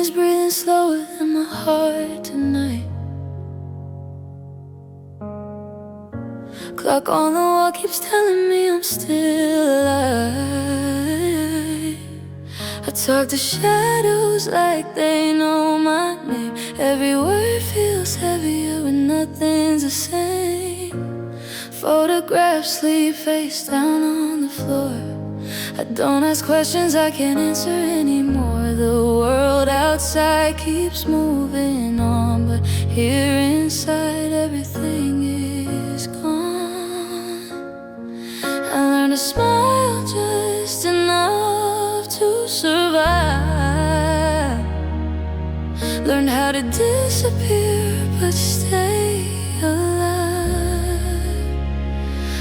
is breathing slower than my heart tonight. Clock on the wall keeps telling me I'm still alive. I talk to shadows like they know my name. Every word feels heavier when nothing's the same. Photographs sleep face down on the floor. I don't ask questions I can't answer anymore. The world outside keeps moving on, but here inside everything is gone. I learned to smile just enough to survive. Learned how to disappear but stay alive.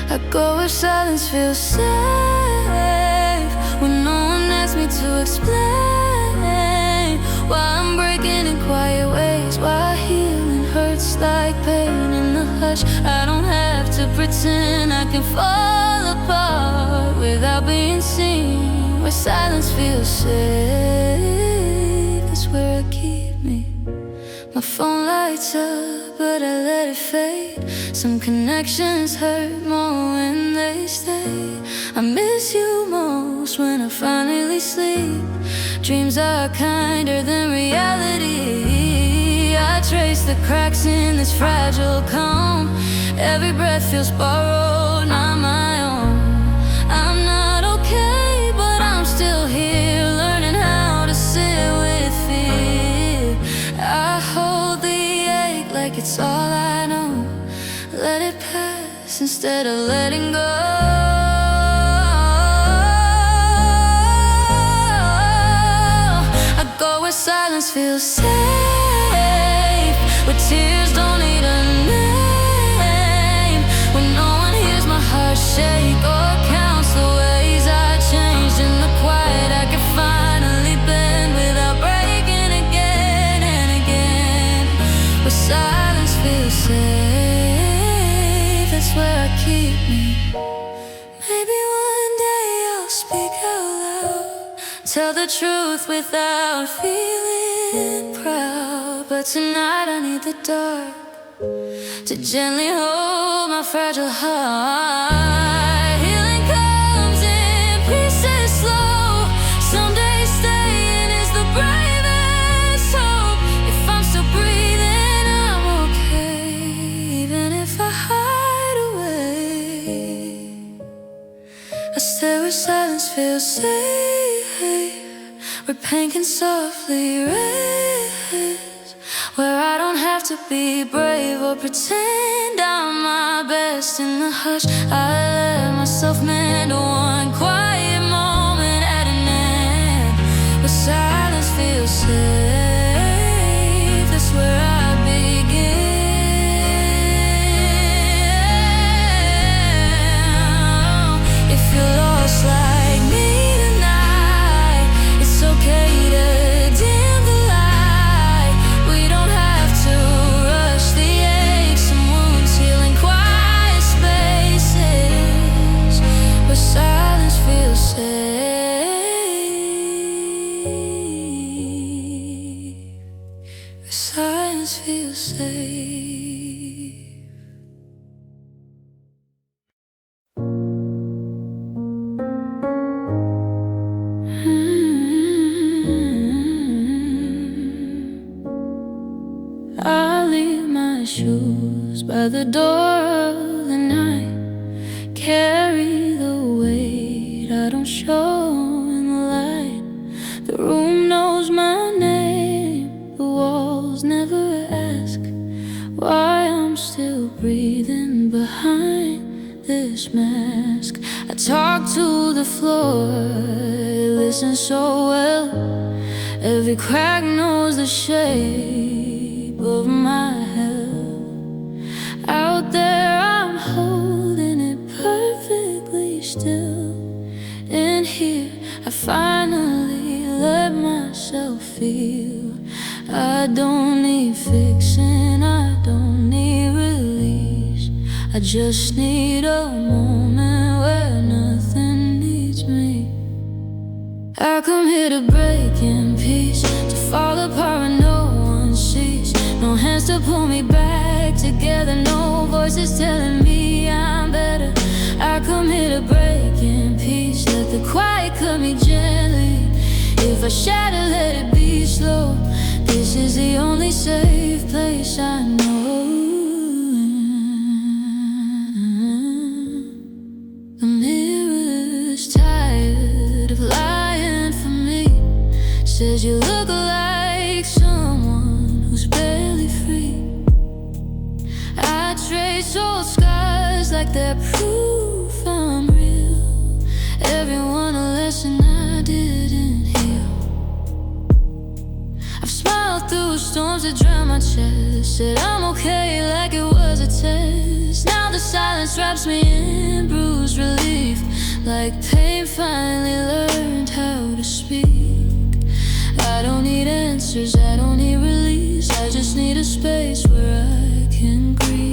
I go where silence feels safe, when no one asks me to explain why I'm breaking in quiet ways, why healing hurts like pain in the hush. I don't have to pretend I can fall apart without being seen. Where silence feels safe, that's where I keep me. My phone lights up, but I let it fade. Some connections hurt more when they stay. I miss you most when I finally sleep. Dreams are kinder than reality. I trace the cracks in this fragile calm. Every breath feels borrowed, not my own. I'm not okay, but I'm still here, learning how to sit with fear. I hold the ache like it's all I know. Let it pass instead of letting go. I go where silence feels safe, where tears don't need a name, when no one hears my heart shake or counts the ways I changed. In the quiet I can finally bend without breaking again and again. Where silence feels safe, that's where I keep me. Maybe one day I'll speak out loud, tell the truth without feeling proud. But tonight I need the dark to gently hold my fragile heart. Healing comes in pieces slow. Some days staying is the bravest hope. If I'm still breathing, I'm okay, even if I hide away. I stare where silence feels safe, where pain can softly rest, where I don't have to be brave or pretend I'm my best. In the hush I let myself mend one quiet moment at an end. Where silence feels safe, that's where I begin. If you're lost like me tonight, it's okay to dim the light. We don't have to rush the aches and wounds, healing quiet spaces where silence feels safe. Where silence feels safe. I leave my shoes by the door of the night, carry the weight I don't show in the light. The room knows my name, the walls never ask why I'm still breathing behind this mask. I talk to the floor, it listens so well. Every crack knows the shape of my hell. Out there I'm holding it perfectly still. In here I finally let myself feel. I don't need fixing, I don't need release. I just need a moment where nothing needs me. I come here to break in peace, to fall apart. pull me back together. No voices telling me I'm better. I come here to break in peace. Let the quiet cut me gently. If I shatter, let it be slow. This is the only safe place I know. The mirror's tired of lying for me. Says you look like someone who's barely free. I trace old scars like they're proof I'm real. Everyone a lesson I didn't heal. I've smiled through storms that drown my chest. Said I'm okay like it was a test. Now the silence wraps me in bruised relief. Like pain finally learned how to speak. I don't need answers, I don't need release. I just need a space where I can grieve.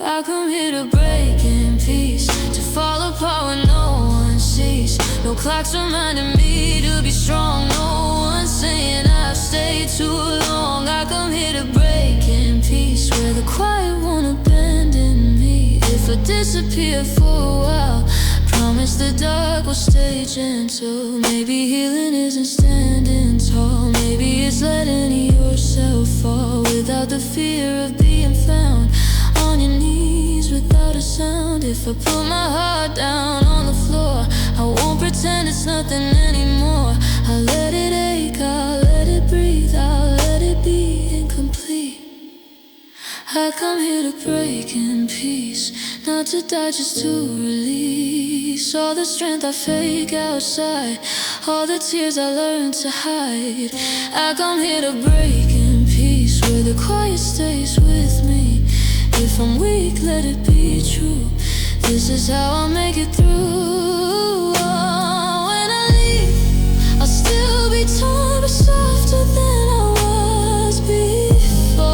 I come here to break in peace, to fall apart when no one sees. No clocks reminding me to be strong. No one's saying I've stayed too long. I come here to break in peace, where the quiet won't abandon me. If I disappear for a while, promise the dark will stay gentle. Maybe healing isn't standing tall. Maybe it's letting yourself fall without the fear of being found. On your knees without a sound. If I put my heart down on the floor, I won't pretend it's nothing anymore. I'll let it ache, I'll let it breathe, I'll let it be incomplete. I come here to break in peace, not to die, just to release all the strength I fake outside, all the tears I learned to hide. I come here to break in peace, where the quiet stays with me. If I'm weak, let it be true. This is how I'll make it through. Oh, when I leave, I'll still be torn, but softer than I was before.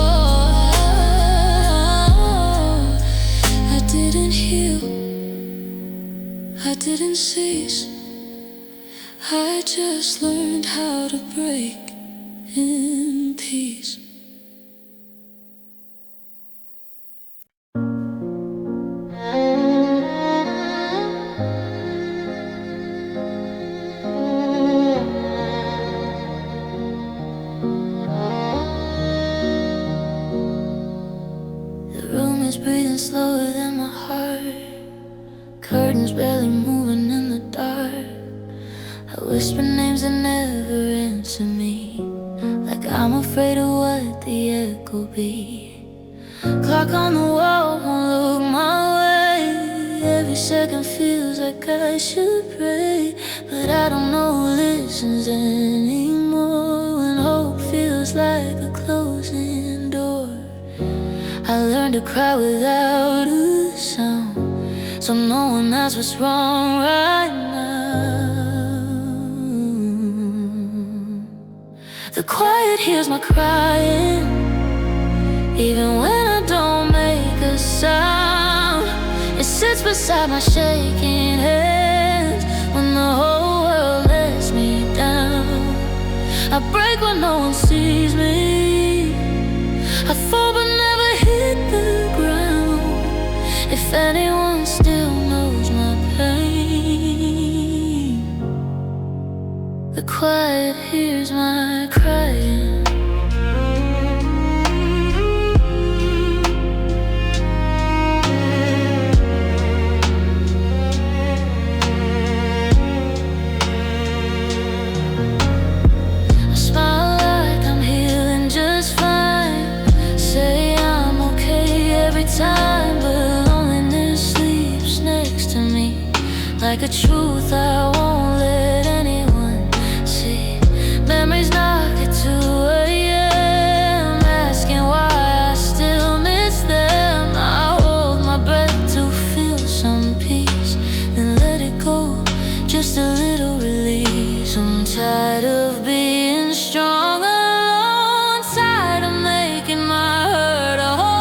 I didn't heal, I didn't cease. I just learned how to break in peace. Breathing slower than my heart. Curtains barely moving in the dark. I whisper names that never answer me, like I'm afraid of what the echo be. Clock on the wall won't look my way. Every second feels like I should pray, but I don't know who listens anymore. When hope feels like a closing door, I learned to cry without a sound, so no one asks what's wrong right now. The quiet hears my crying, even when I don't make a sound. It sits beside my shaking hands when the whole world lets me down. I break when no one sees me. I fall but never hit the ground. If anyone still knows my pain, the quiet hears my crying. Time, but loneliness sleeps next to me, like a truth I won't let anyone see. Memories knock at 2 a.m., asking why I still miss them. I hold my breath to feel some peace, then let it go, just a little release. I'm tired of being strong alone, tired of making my hurt a whole.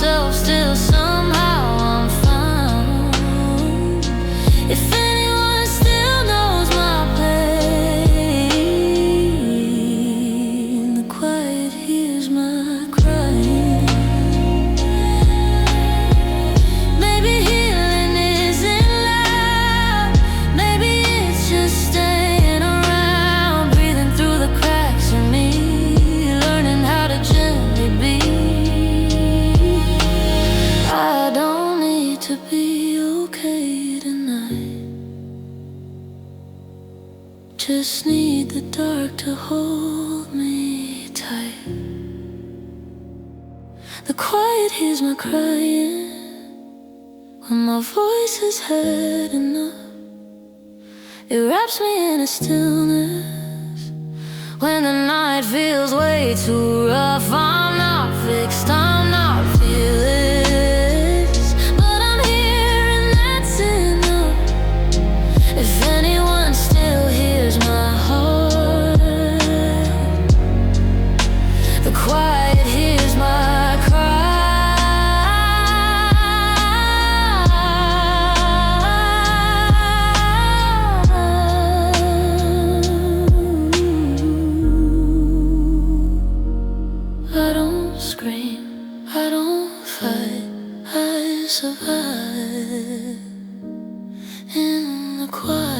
myself, still somehow I'm found. If anyone still knows my pain, the quiet hears my crying. Maybe healing isn't loud, maybe it's just staying around, breathing through the cracks in me, learning how to gently be. I don't need to be okay tonight, just need the dark to hold me tight. The quiet hears my crying when my voice is had enough. It wraps me in a stillness when the night feels way too rough. I'm not fixed, I'm not fearless, but I'm here and that's enough. If anyone still hears my heart, the quiet hears my cry. I don't scream, I don't fight, I survive in the quiet.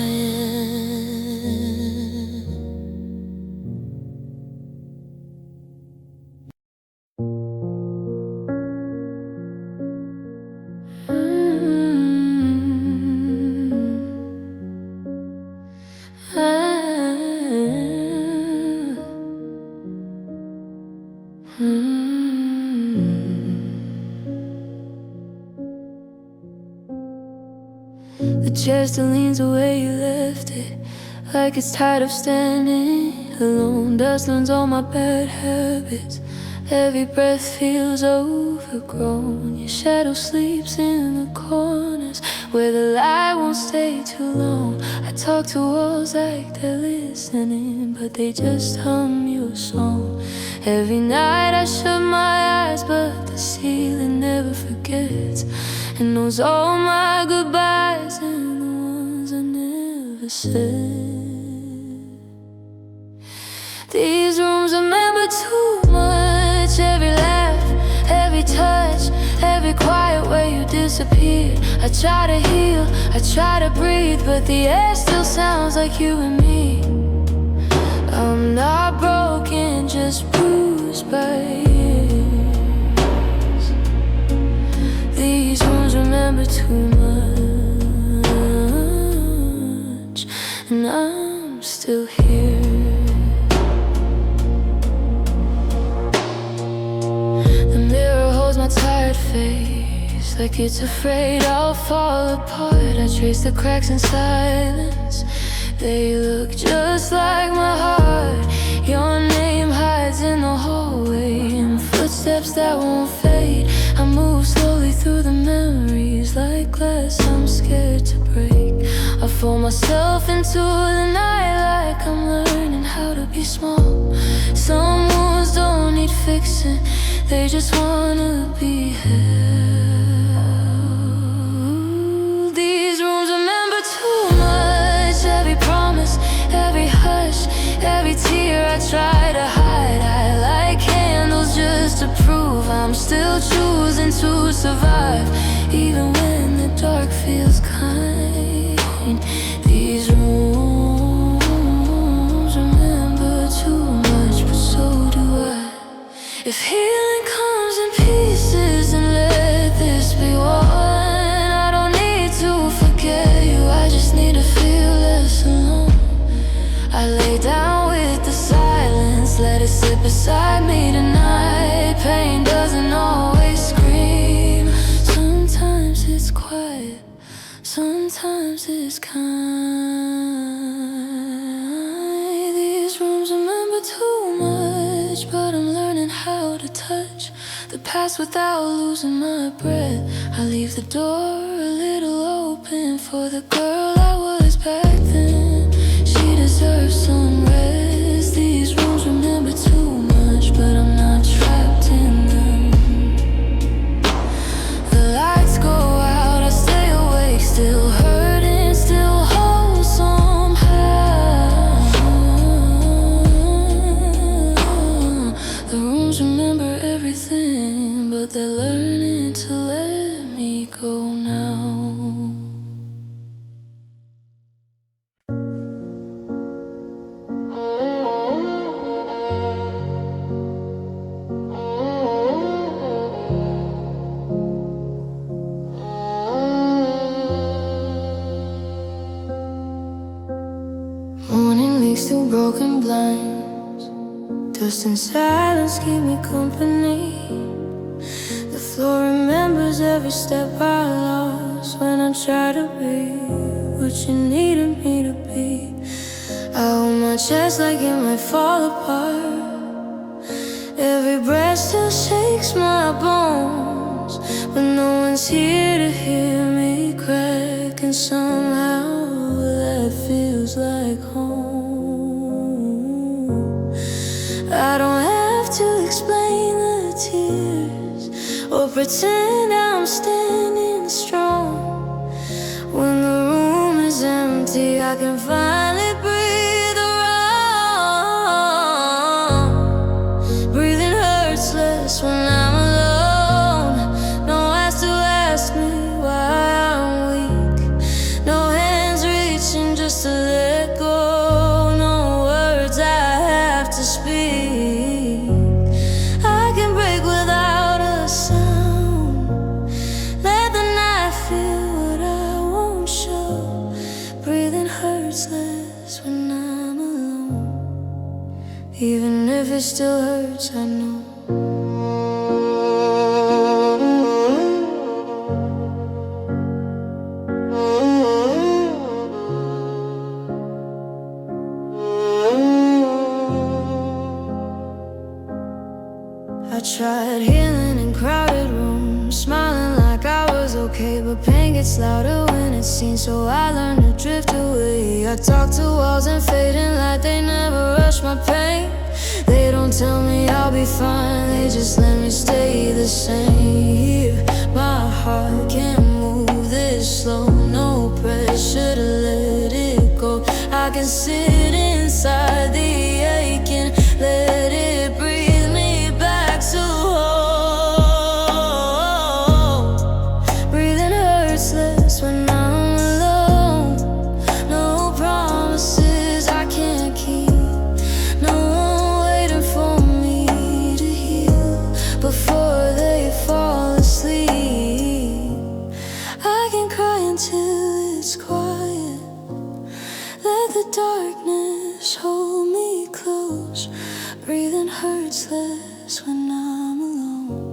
The chair still leans the way you left it, like it's tired of standing alone. Dust learns all my bad habits, every breath feels overgrown. Your shadow sleeps in the corners where the light won't stay too long. I talk to walls like they're listening, but they just hum your song. Every night I shut my eyes, but the ceiling never forgets and knows all my goodbyes and the ones I never said. These rooms remember too much, every laugh, every touch, every quiet way you disappeared. I try to heal, I try to breathe, but the air still sounds like you and me. I'm not broken, just bruised by years. These rooms remember too much, and I'm still here. The mirror holds my tired face, like it's afraid I'll fall apart. I trace the cracks in silence, they look just like my heart. Your name hides in the hallway, in footsteps that won't fade. I move slowly through the memories like glass I'm scared to break. I fold myself into the night like I'm learning how to be small. Some wounds don't need fixing, they just wanna be held. These rooms remember too much, every promise, every hush, every tear I try to hide. I light candles just to prove I'm still choosing to survive, even when the dark feels kind. These rooms remember too much, but so do I. If healing comes in pieces, then let this be one. I don't need to forget you, I just need to feel less alone. I lay down with the silence, let it sit beside me tonight. Pain doesn't always scream, sometimes it's quiet, sometimes it's kind. These rooms remember too much, but I'm learning how to touch the past without losing my breath. I leave the door a little open for the girl I was back then. She deserves some rest. These rooms remember too much, but I'm not trapped in them. Morning leaks through broken blinds. Dust and silence keep me company. The floor remembers every step I lost when I try to be what you needed me to be. I hold my chest like it might fall apart. Every breath still shakes my bones, but no one's here to hear me crack, and somehow that feels like home. I don't have to explain the tears or pretend I'm standing strong. When the room is empty, I can finally breathe around. Breathing hurts less when I'm alone. No one has to ask me why I'm weak. No hands reaching just to let go. No words I have to speak. I can break without a sound. Let the night feel what I won't show. Breathing hurts less when I'm alone. Even if it still hurts, I know. I tried healing in crowded rooms, smiling like I was okay, but pain gets louder when it's seen, so I learned to drift away. I talk to walls and fading light, they never rush my pain. They don't tell me I'll be fine, they just let me stay the same. Here, my heart can't move this slow, no pressure to let it go. I can sit inside the ache and let it breathe me back to home. Breathing hurts less when I'm alone. No promises I can't keep. No one waiting for me to heal before they fall asleep. I can cry until it's quiet. Let the darkness hold me close. Breathing hurts less when I'm alone.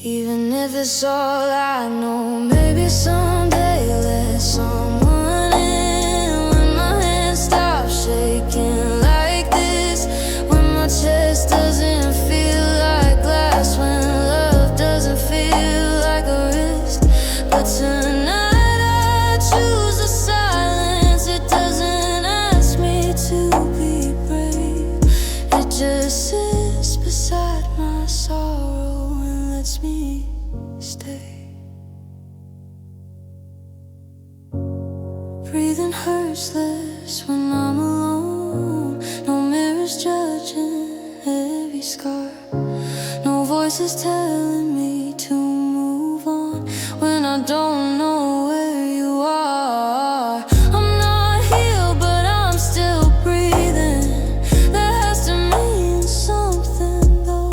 Even if it's all I know, maybe someday I'll let someone in. When my hands stop shaking like this, when my chest doesn't feel like glass, when love doesn't feel like a risk. But tonight I choose the silence. It doesn't ask me to be brave. It just sits beside my sorrow and lets me stay. Breathing hurts less when I'm alone. No mirrors judging every scar. No voices telling me to move on when I don't know where you are. I'm not healed, but I'm still breathing. That has to mean something though.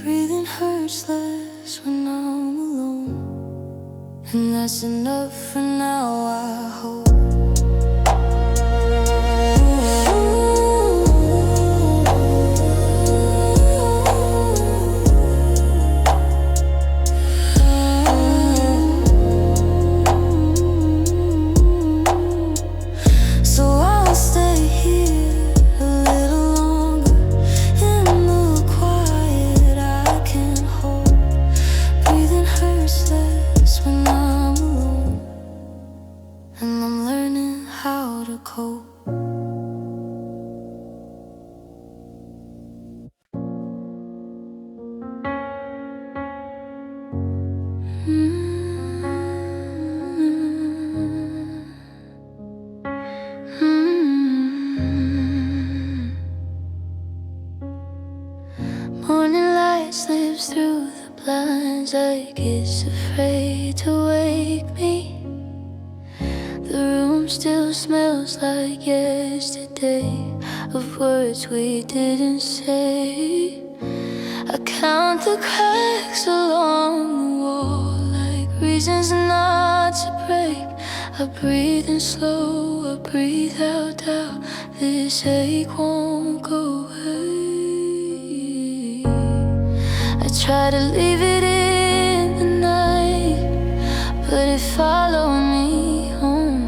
Breathing hurts less when I'm alone, and that's enough for now, I hope. So I'll stay here a little longer in the quiet I can hold. Breathing hurts less when I'm alone, and I'm learning how to cope. Morning light slips through the blinds like it's afraid to wake me. The room still smells like yesterday, of words we didn't say. I count the cracks along the wall like reasons not to break. I breathe in slow, up, breathe out doubt. This ache won't go away. I try to leave it in the night, but it followed me home.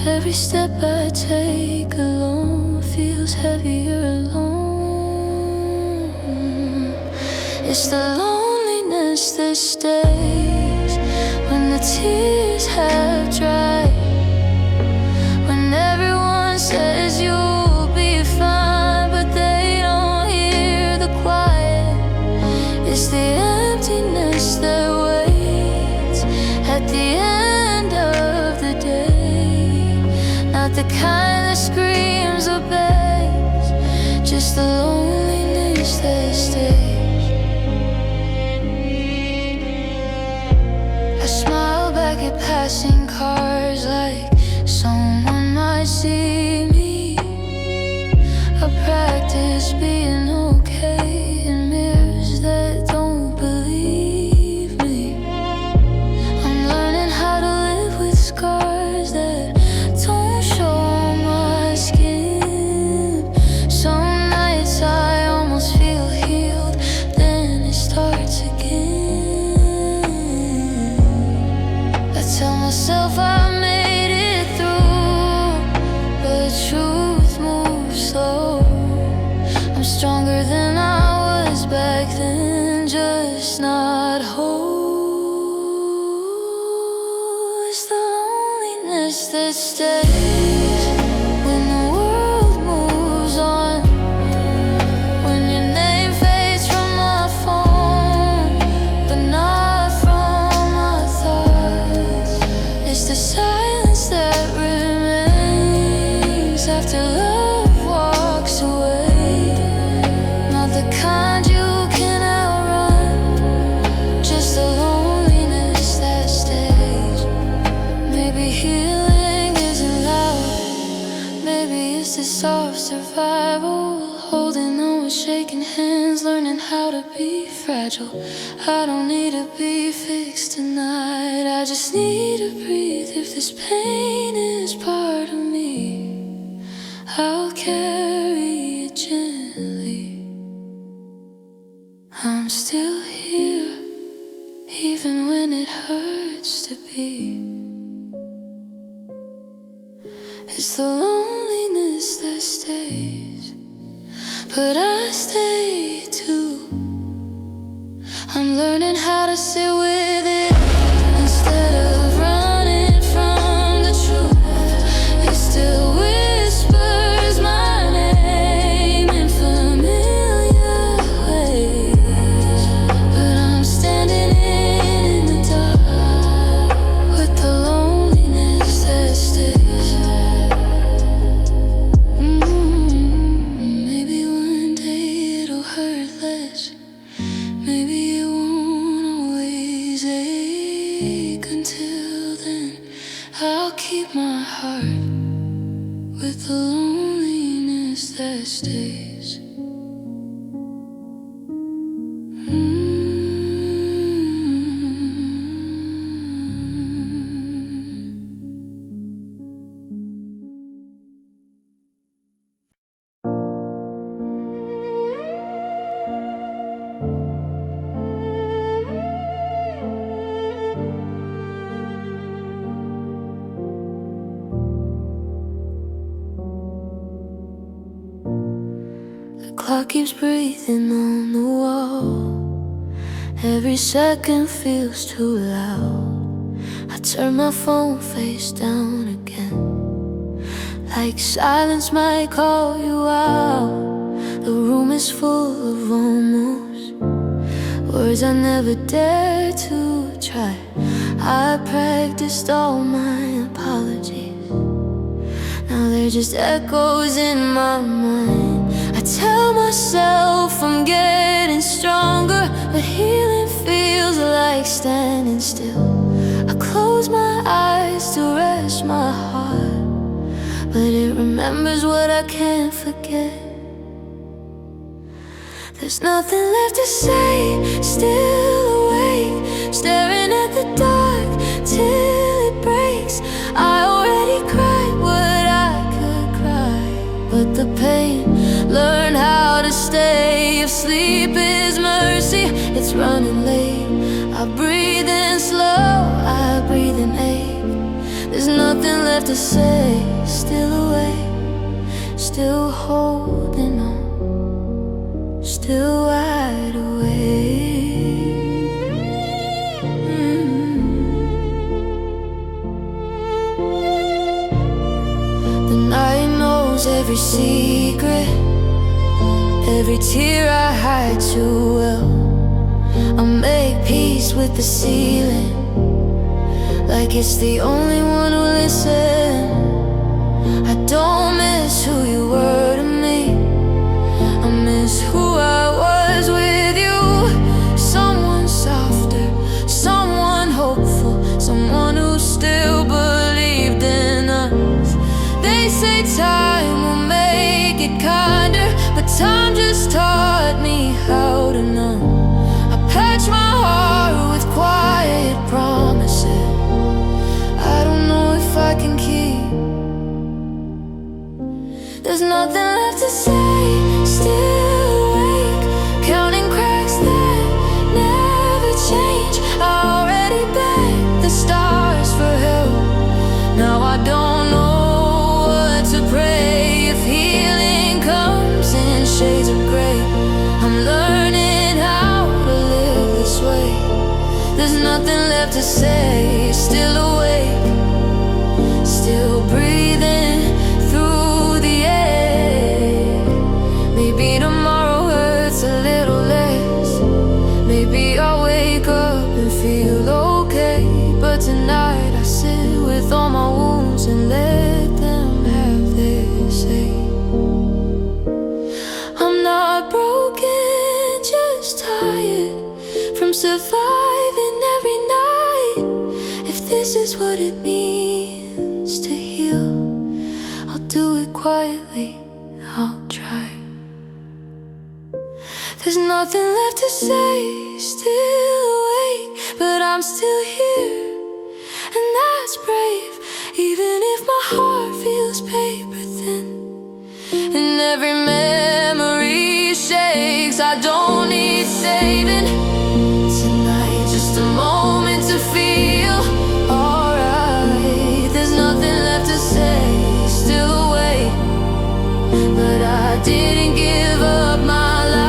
Every step I take alone feels heavier alone. It's the loneliness that stays when the tears have dried, when everyone says you'll be fine, but they don't hear the quiet. It's the emptiness that waits at the end of the day, not the kind that screams or begs, just the loneliness that stays. I smile back at passing cars like someone might see me. I practice being okay in mirrors that don't believe me. I'm learning how to live with scars that don't show on my skin. Some nights I almost feel healed, then it starts again. I tell myself I made it through, but truth moves slow. I'm stronger than I was back then, just not whole. It's the loneliness that stays when the world moves on, when your name fades from my phone, but not from my thoughts. It's the silence that remains after love walks away, not the kind you can outrun, just the loneliness that stays. Maybe healing isn't loud, maybe it's the soft survival, holding on with shaking hands, learning how to be fragile. I don't need to be fixed tonight, I just need to breathe. If this pain is part of me, I'll carry it gently. I'm still here, even when it hurts to be. It's the loneliness that stays, but I stay too. I'm learning how to sit with it instead of running from the truth. It still whispers my name in familiar ways, but I'm standing in the dark with the loneliness that stays. Maybe one day it'll hurt less, maybe it won't always ache. Until then, I'll keep my heart with the loneliness that stays. The clock keeps breathing on the wall, every second feels too loud. I turn my phone face down again, like silence might call you out. The room is full of almost, words I never dared to try. I practiced all my apologies, now they're just echoes in my mind. I tell myself I'm getting stronger, but healing feels like standing still. I close my eyes to rest my heart, but it remembers what I can't forget. There's nothing left to say, still awake, staring at the dark till it breaks. I already cried, sleep is mercy, it's running late. I breathe in slow, I breathe in ache. There's nothing left to say, still awake, still holding on, still wide awake. The night knows every secret, every tear I hide too well. I make peace with the ceiling, like it's the only one who listens. I don't miss who you were to me, I miss who I was with you. Someone softer, someone hopeful, someone who still believed in us. They say time will make it kinder, but time just taught me how to know. I patch my heart with quiet promises I don't know if I can keep. There's nothing left to say, still awake, counting cracks that never change. I already begged the stars for help, now I don't know what to pray. If healing comes in shades of gray, I'm learning how to live this way. There's nothing left to say, still awake, still breathing through the air. Maybe tomorrow hurts a little less, maybe I'll wake up and feel okay. But tonight I sit with all my wounds and let them have their say. I'm not broken, just tired from surviving every night. If this is what it means to heal, I'll do it quietly, I'll try. There's nothing left to say, still awake, but I'm still here, and that's brave, even if my heart feels paper thin, and every memory shakes. I don't need saving tonight, just a moment to feel alright. There's nothing left to say, still awake, but I didn't give up my life.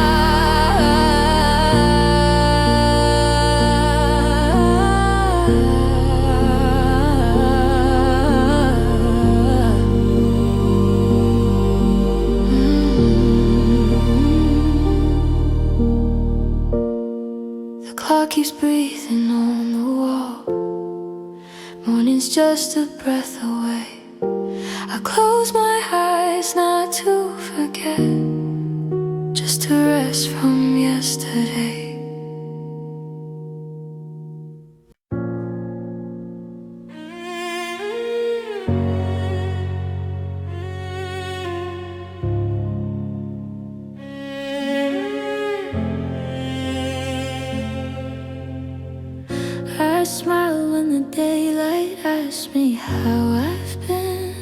The clock keeps breathing on the wall, morning's just a breath away. I close my eyes not to forget, just to rest from yesterday. I smile when the daylight asks me how I've been.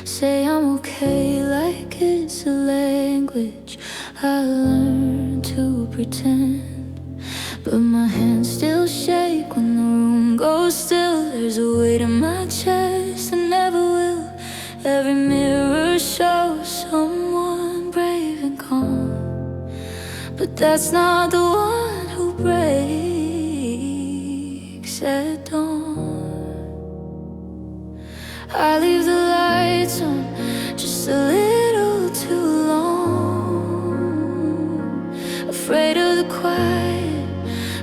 Say I'm okay like it's a language I learned to pretend. But my hands still shake when the room goes still. There's a weight in my chest that never will. Every mirror shows someone brave and calm, but that's not the one who breaks at dawn. I leave the lights on just a little too long, afraid of the quiet,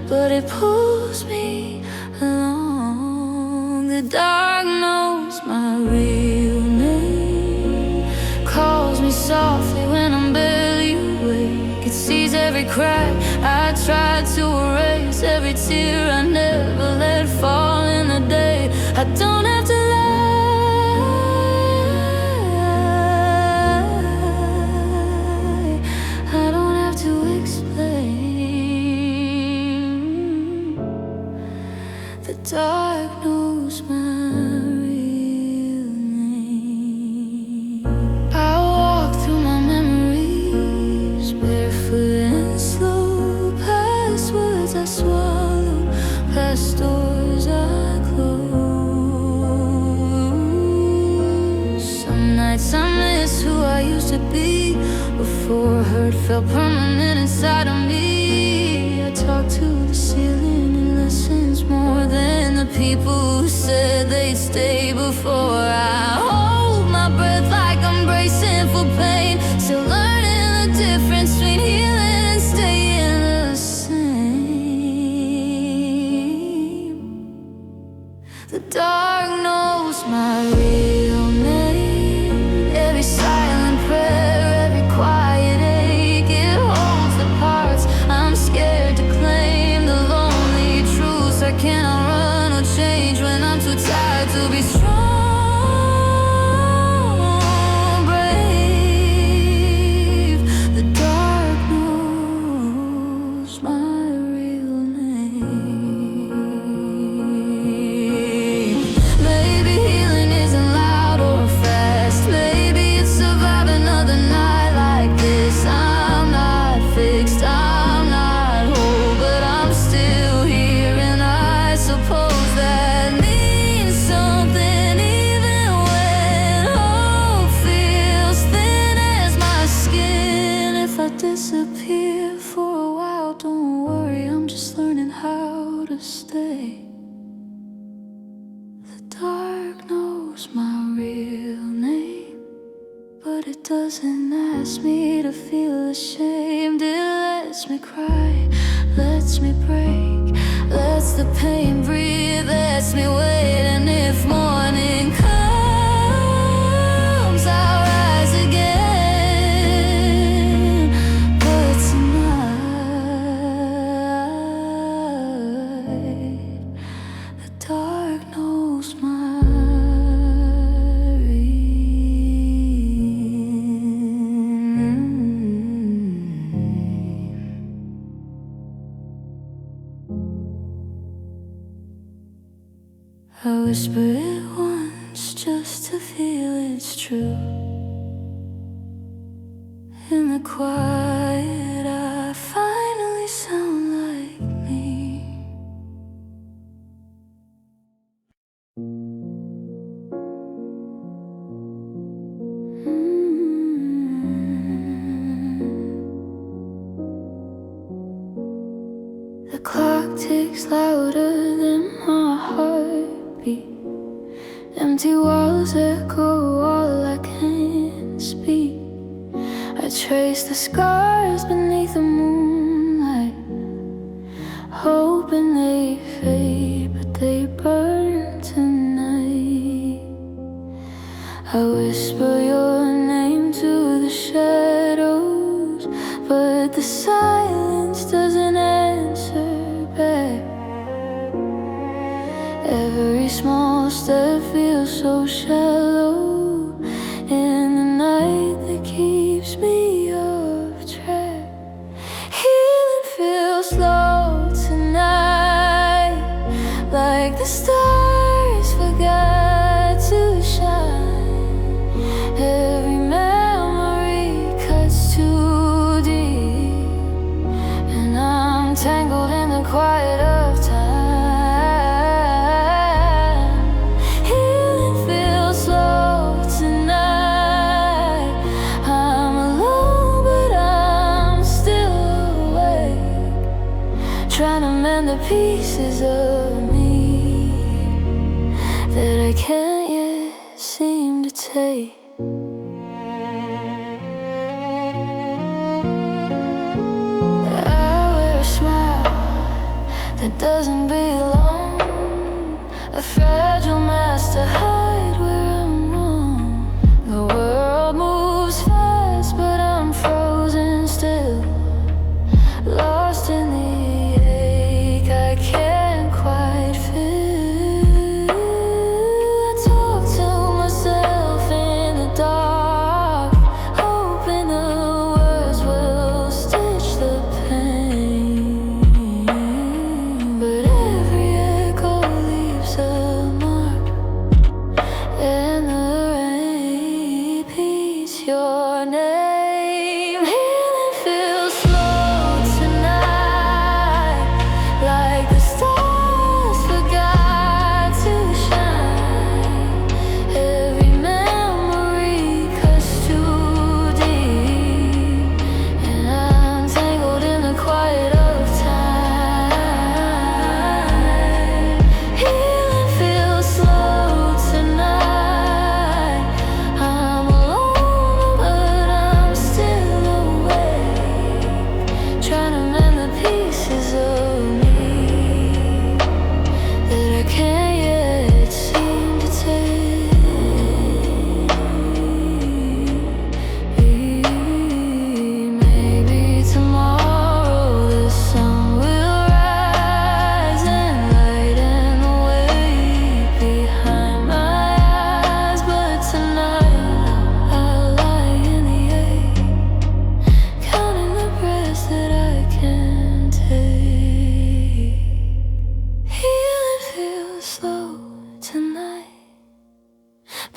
but it pulls me along. The dark knows my real name, calls me softly when I'm barely awake. It sees every crack I tried to erase, every tear I never let fall in the day. I don't have to lie, I don't have to explain. The dark knows my real name. I walk through my memories barefoot nights I miss who I used to be before hurt felt permanent inside of me. I talk to the ceiling, it listens more than the people who said they'd stay before. I hold my breath like I'm bracing for pain, still learning the difference between healing and staying the same. The dark knows my real name. Every silent prayer, every quiet ache, it holds the parts I'm scared to claim. The lonely truths I cannot run or change when I'm too tired to be strong, brave. The dark knows my real name. Maybe healing isn't loud or fast. Maybe it's survive another night like this. I'm not fixed, I'm not whole, but I'm still here, and I suppose that means something, even when hope feels thin as my skin. If I disappear for a while, don't worry, I'm just learning how to stay. The dark knows my real name, but it doesn't ask me to feel ashamed. It lets me cry, lets me break, lets the pain breathe, lets me wait. And if morning comes, I'll rise again. But tonight, the dark knows my real name. I whisper it once just to feel it's true. In the quiet, I finally sound like me. The clock ticks louder than my heartbeat. Empty walls echo all I can't speak. I trace the scars beneath the moonlight, hoping they fade, but they burn tonight. I whisper your name to the shadows, but the silence doesn't answer back. Every small step feels so shallow in the night that keeps me off track. Healing feels slow tonight, like the stars forgot to shine. Every memory cuts too deep, and I'm tangled in the quiet of time. Healing feels slow tonight. I'm alone, but I'm still awake, trying to mend the pieces of me that I can't yet seem to take. I wear a smile that doesn't belong, a fragile mask to hide where I'm wrong. The world moves fast, but I'm frozen still, lost in the ache I can't quite feel. I talk to myself in the dark, hoping the words will stitch the pain. But every echo leaves a mark,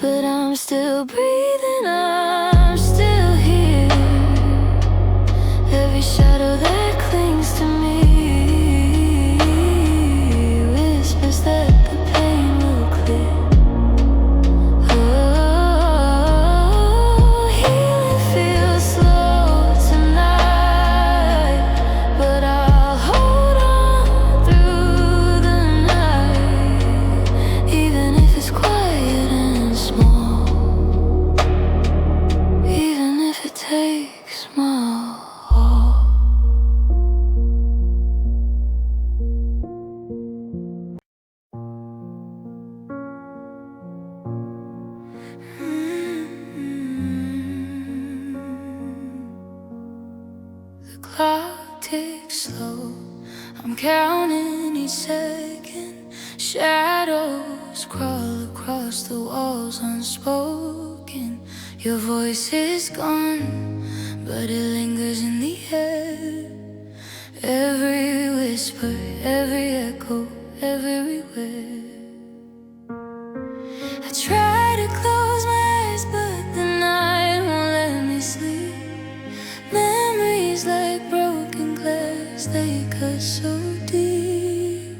but I'm still breathing, I'm still here. Every shadow that clings to me whispers that the pain will clear. Oh, healing feels slow tonight, but I'll hold on through the night, even if it's quiet and small, even if it takes my all. The clock ticks slow, I'm counting each second. Shadows crawl across the walls unspoken. Your voice is gone, but it lingers in the air. Every whisper, every echo, everywhere. I try to close my eyes, but the night won't let me sleep. Memories like broken glass, they cut so deep.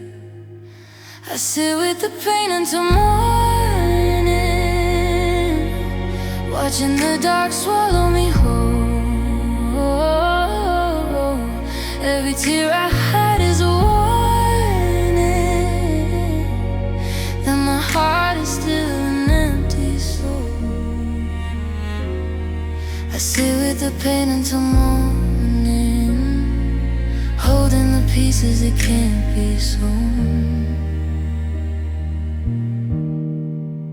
I sit with the pain until morning, watching the dark swallow me whole. Every tear I hide is a warning that my heart is still an empty soul. I sit with the pain until morning, holding the pieces that can't be sold.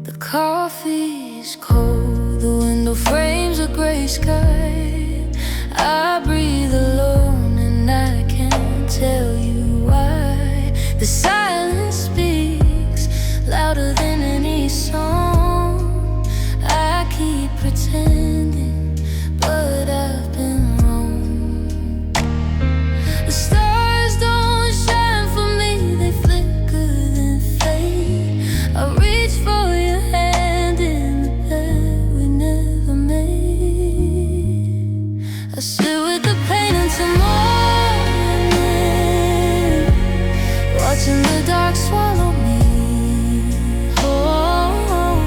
The coffee is cold, the window frames a gray sky. I breathe alone and I can't tell you why. The silence speaks louder than any song. I keep pretending, but I've been wrong. The stars don't shine for me, they flicker then fade. I reach for your hand in the bed we never made. I sit with the pain until morning, watching the dark swallow me whole.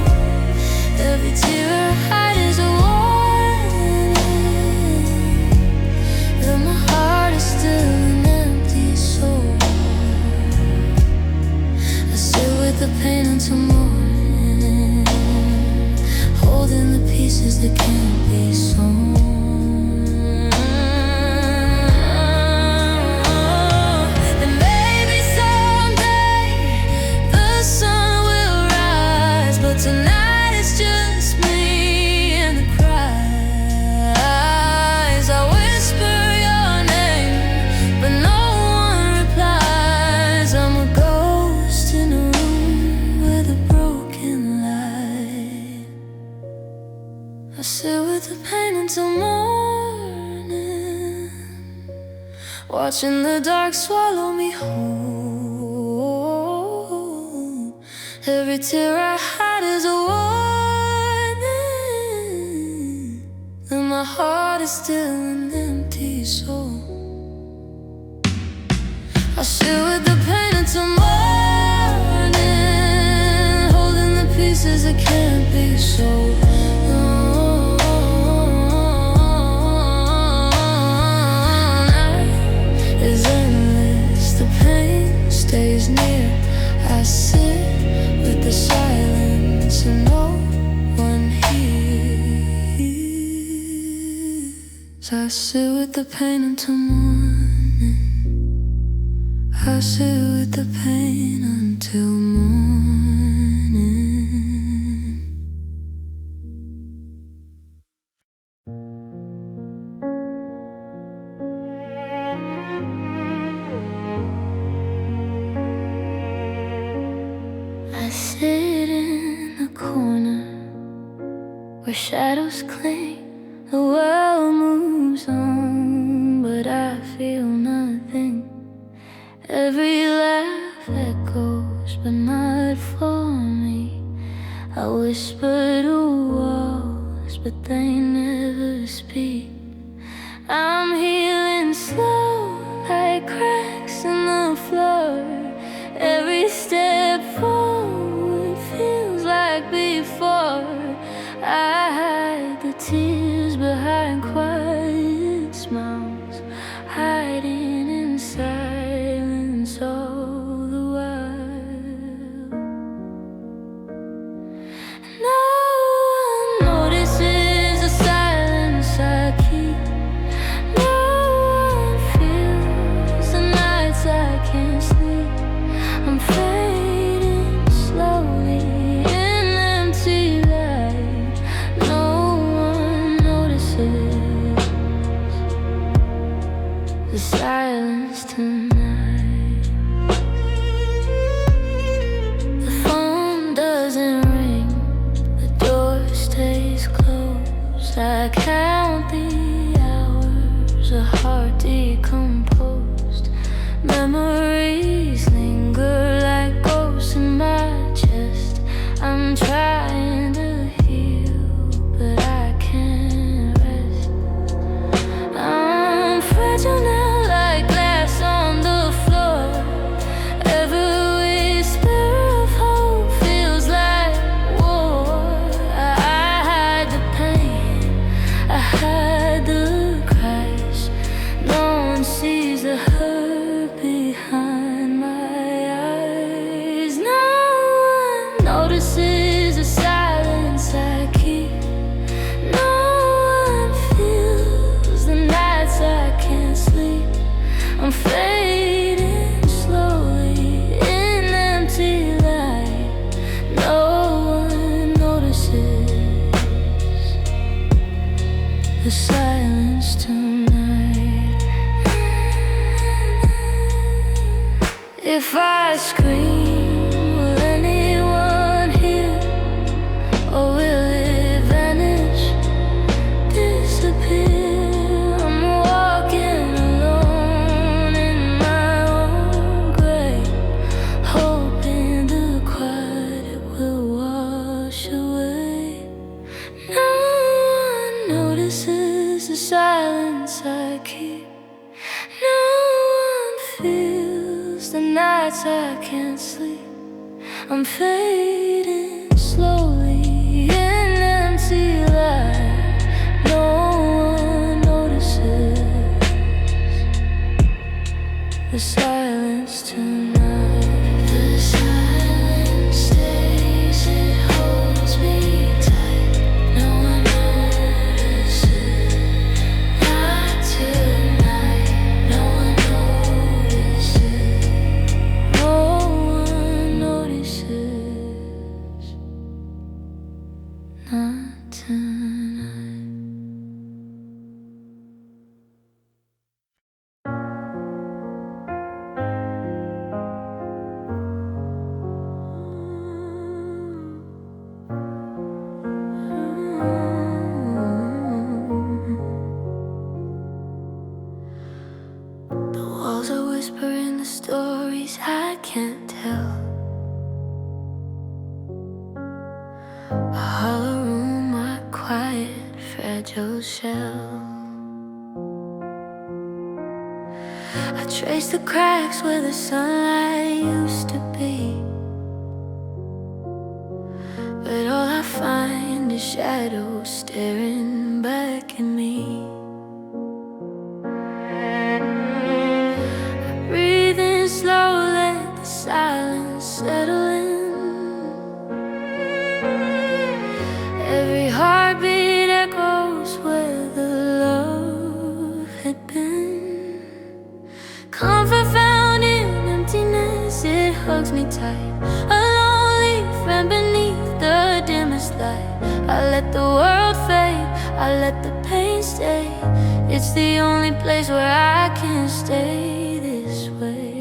Every tear I hide is a warning that my heart is still an empty soul. I sit with the pain until morning, holding the pieces that can't be sold. And maybe someday the sun will rise, but tonight it's just me and the cries. I whisper your name, but no one replies. I'm a ghost in a room with a broken light. I sit with the pain until morning, watching the dark swallow me whole. Every tear I hide is a warning that my heart is still an empty soul. I sit with the pain until morning, holding the pieces that can't be sold. Night is endless, the pain stays near. I sit with the silence and no one hears. I sit with the pain until morning. I sit with the pain until morning. I sit in the corner where shadows cling. The world moves on, but I feel nothing. Every laugh echoes, but not for me. I I whisper to walls, but they never speak. I'm healing slow, like cracks in the floor. Every step forward feels like before. I hide the tears behind quiet smiles, hiding in silence all the while. No one notices the silence I keep. No one feels the nights I can't sleep. I'm fading slowly in empty light. No one notices the silence tonight. The phone doesn't ring, the door stays closed. I count the hours, a heart decomposed. Memories linger like ghosts in my chest. I'm trying to heal, but I can't rest. I'm fragile now, like glass on the floor. Every whisper of hope feels like war. I hide the pain, I hide the cries. No one sees the hurt behind my eyes. No one notices the silence I keep. No one feels the nights I can't sleep. I'm fading slowly in empty light. No one notices the silence tonight. If I scream, will anyone hear? Or will it vanish, disappear? I'm walking alone in my own grave, hoping the quiet will wash away. No one notices the silence I keep. No one feels the nights I can't sleep. I'm fading slowly in empty light. No one notices the silence tonight. The silence stays, it holds me tight. No one notices, not tonight. No one notices, no one notices, not tonight. The walls are whispering the stories I can't tell. A hollow room, my quiet, fragile shell. I trace the cracks where the sunlight used to be, but all I find is shadows staring back at me. Breathing slow, let the silence settle in. Every heartbeat echoes where the love had been. Comfort found in emptiness, it hugs me tight. A lonely friend beneath the dimmest light. I let the world fade, I let the pain stay. It's the only place where I can stay this way.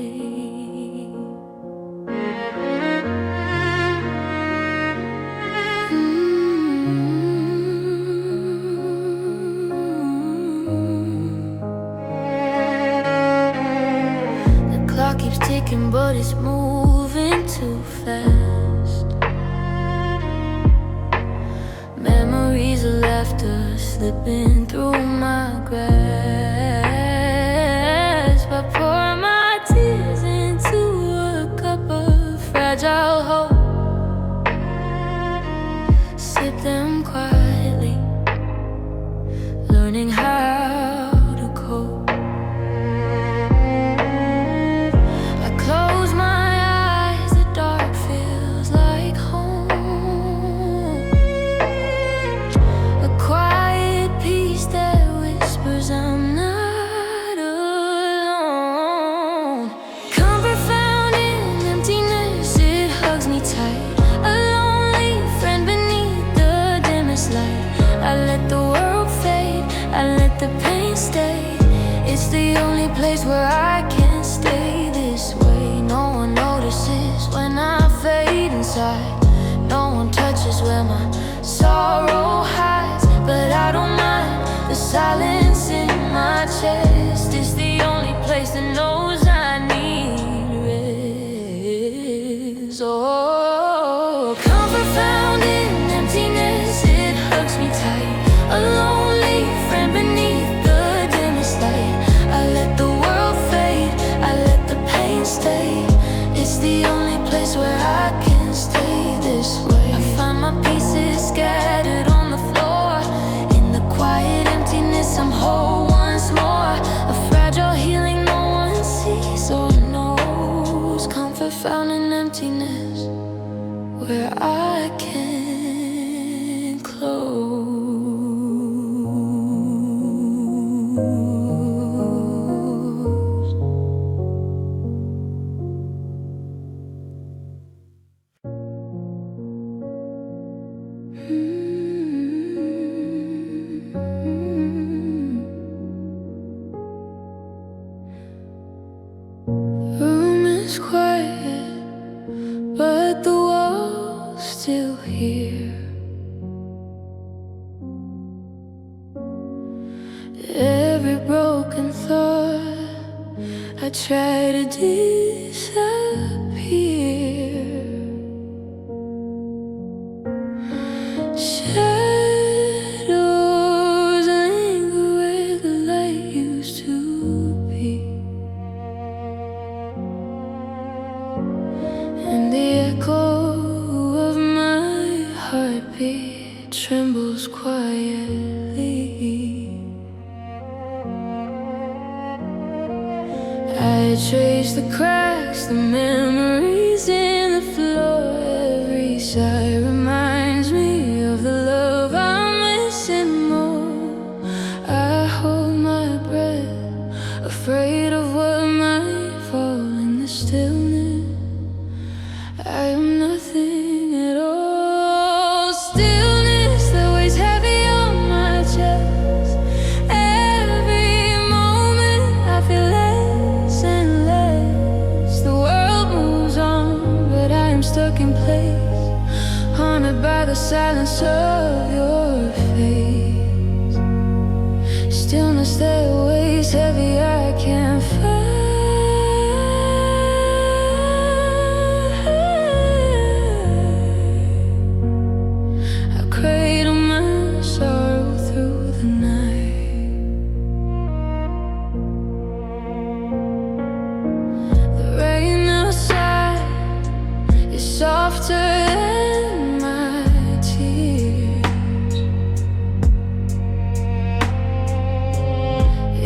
The clock keeps ticking, but it's moving too fast. slipping through my grasp. I pour my tears into a cup of fragile hope. Sip them quietly, learning how to cope. I close my eyes, the dark feels like home. A quiet peace that whispers I'm not alone. Comfort found in emptiness, it hugs me tight. A lonely friend beneath the dimmest light. I let the world fade, I let the pain stay. It's the only place where I can stay this way. No one notices when I fade inside. No one touches where my sorrow hides. But I don't mind the silence in my chest. It's the only place that knows I need rest. Oh, comfort found in emptiness, it hugs me tight. A lonely friend beneath the dimmest light. I let the world fade, I let the pain stay. It's the only place where I can stay this way. I find my pieces scattered on the floor. In the quiet emptiness, I'm whole once more. A fragile healing no one sees or knows. Comfort found in emptiness, where I can close. Room is quiet, but the walls still hear. Every broken thought, I try to disappear. Shadows linger where the light used to be. And the echo of my heartbeat trembles quietly. I trace the cracks, the memories in the floor. Every sigh reminds me of the love I'm missing more. I hold my breath, afraid of what might fall in the stillness. I am nothing at all. Stillness that weighs heavy on my chest. Every moment I feel less and less. The world moves on, but I am stuck in place, haunted by the silence of your face. Stillness that weighs heavy, I can't fight. Cradle my sorrow through the night. The rain outside is softer than my tears.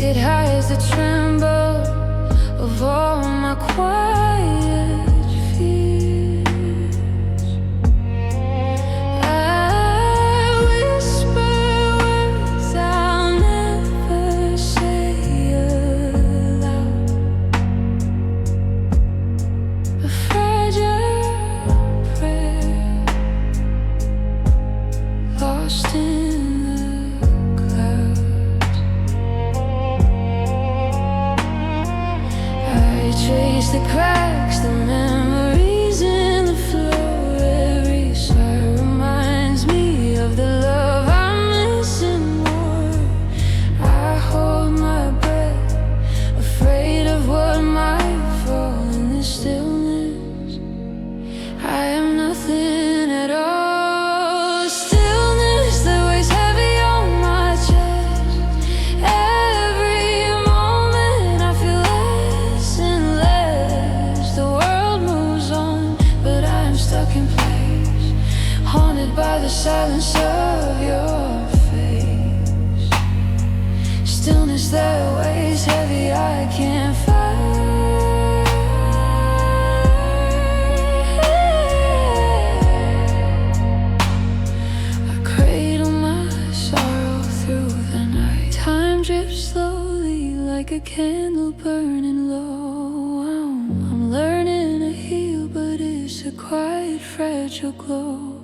It hides the tremble of all my quiet fears. I whisper words I'll never say aloud. A fragile prayer lost in the clouds. I trace the cracks, the memories in the floor. Every sigh reminds me of the love I'm missing more. I hold my breath, afraid of what might fall in the stillness. I am nothing at all. Stillness that weighs heavy on my chest. of your face. Stillness that weighs heavy, I can't fight. I cradle my sorrow through the night. Time drips slowly like a candle burning low. I'm learning to heal, but it's a quiet, fragile glow.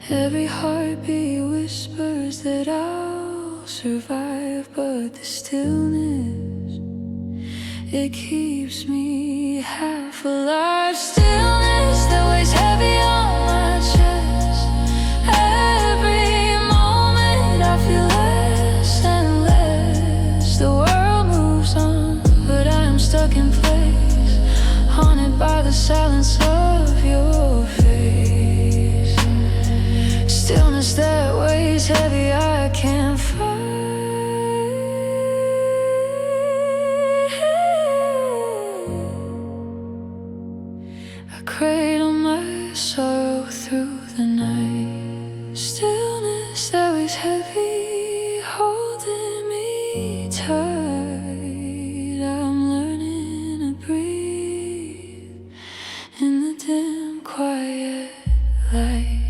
Every heartbeat whispers that I'll survive, but the stillness, it keeps me half alive. Stillness that weighs heavy on my chest. Every moment I feel less and less. The world moves on, but I'm stuck in place, haunted by the silence of your face. Stillness that weighs heavy, I can't fight. I cradle my sorrow through the night. Stillness that weighs heavy, holding me tight. I'm learning to breathe in the dim, quiet light.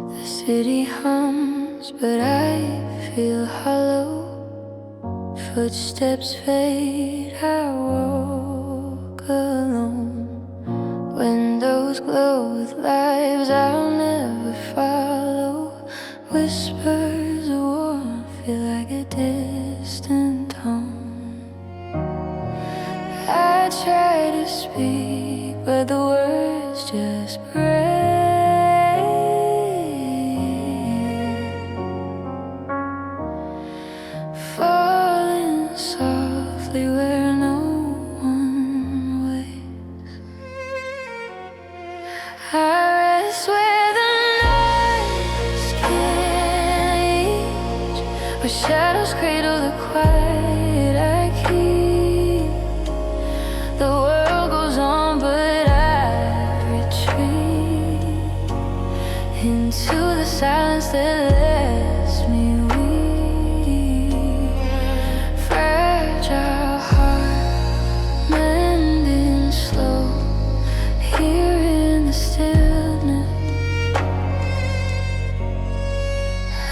The city hums, but I feel hollow. Footsteps fade, I walk alone. Windows glow with lives I'll never follow. Whispers of warmth feel like a distant home. I try to speak, but the words just break. Falling softly where no one waits. I rest where the nights can't reach, where shadows cradle the quiet I keep. The world goes on, but I retreat into the silence that lets me weep. Fragile heart, mending slow, here in the stillness.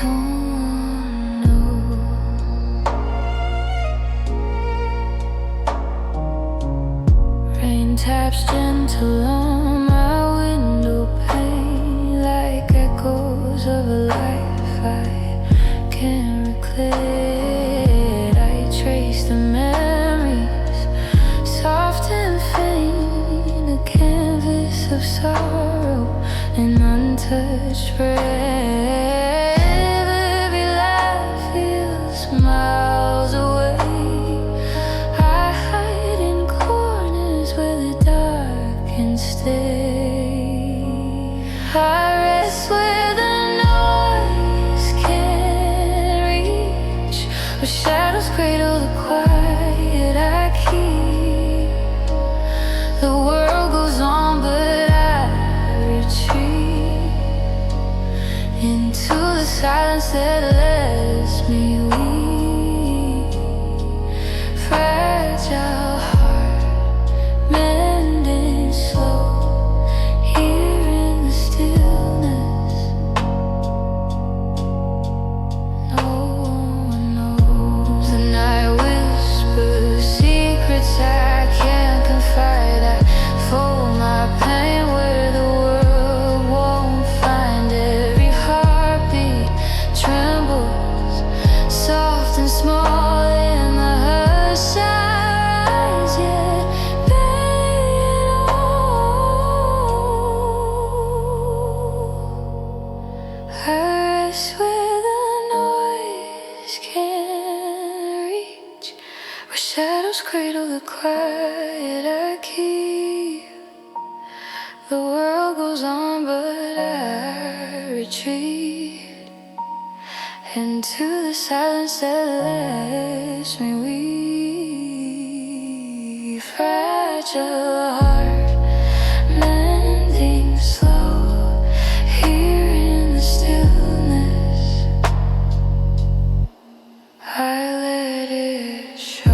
No one knows. Rain taps gentle on my window pane, like echoes of a life I can't recreate. I trace the memories, soft and faint, a canvas of sorrow, an untouched breath. Every laugh feels miles away. I hide in corners where the dark can stay. I rest where the noise can't reach, where shadows cradle the quiet I keep. The world goes on, but I retreat into the silence that lets me weep. Fragile heart, mending slow, here in the stillness. No one knows. The night whispers secrets I can't confide. I fold my pain where the world won't find. Every heartbeat trembles, soft and small in the hush eyes, yet bury it all. I rest where the noise can't reach, where shadows cradle the quiet I keep. The world goes on, but I retreat into the silence that lets me weave. Fragile heart, landing slow here in the stillness. I let it show.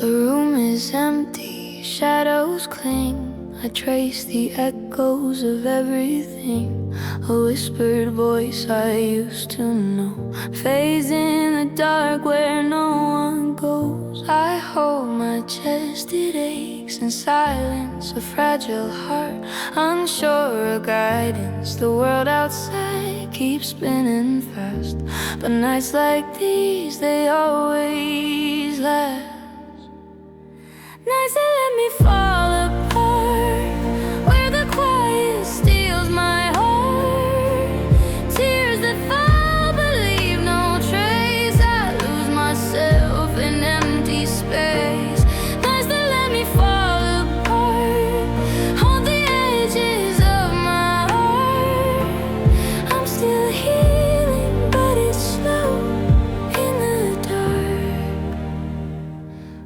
The room is empty, shadows cling. I trace the echoes of everything. A whispered voice I used to know fades in the dark where no one goes. I hold my chest, it aches in silence. A fragile heart, unsure of guidance. The world outside keeps spinning fast, but nights like these, they always last. Nights that let me fall apart, where the quiet steals my heart. Tears that fall but leave no trace. I lose myself in empty space. Nights that let me fall apart, hold the edges of my heart. I'm still healing, but it's slow in the dark.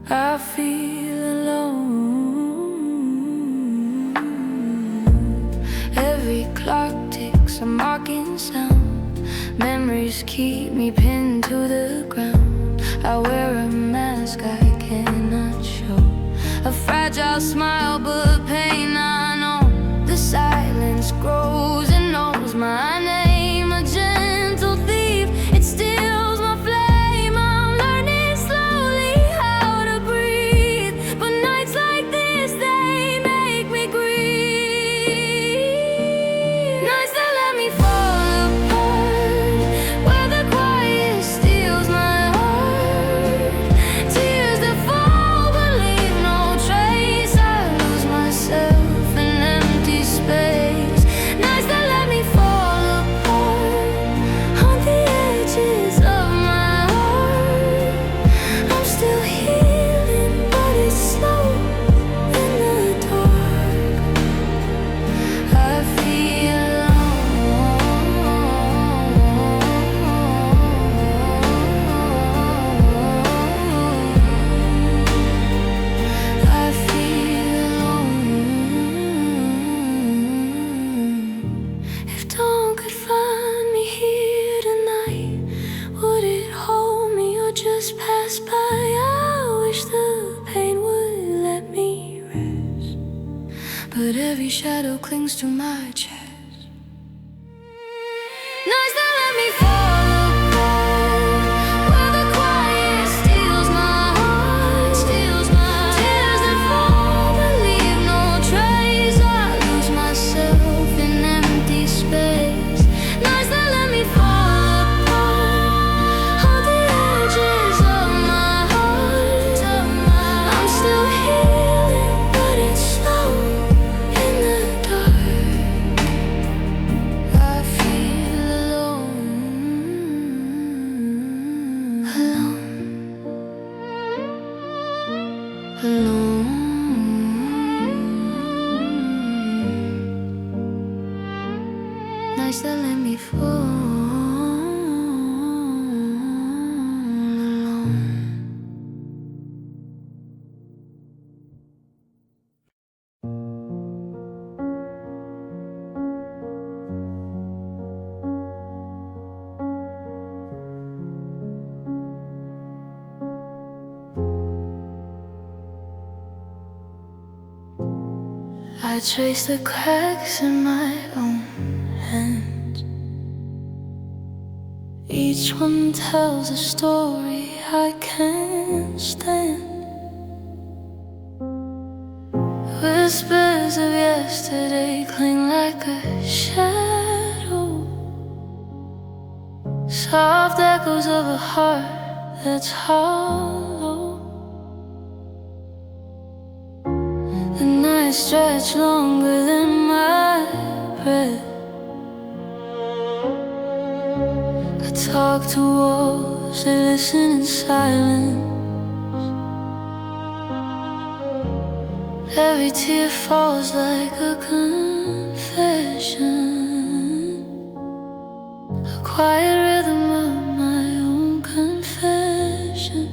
I feel clock ticks, a mocking sound. Memories keep me pinned to the ground. I wear a mask I cannot show, a fragile smile but pain I know. The silence grows and knows my name. A gentle thief, it steals my flame. I'm learning slowly how to breathe, but nights like this, they make me grieve. Pass by, I wish the pain would let me rest, but every shadow clings to my chest. Nights that let me fall apart, where the quiet steals my heart. Tears that fall but leave no trace. I lose myself in empty space. Nights that let me fall apart, hold the edges of my heart. I'm still healing, but it's slow in the dark. I feel alone, alone. Nights that let me fall alone. I trace the cracks in my own hands. Each one tells a story I can't stand. When whispers of yesterday cling like a shadow, soft echoes of a heart that's hollow. The nights stretch longer than my breath. I talk to walls, they listen in silence. Every tear falls like a confession, a quiet rhythm of my own confession.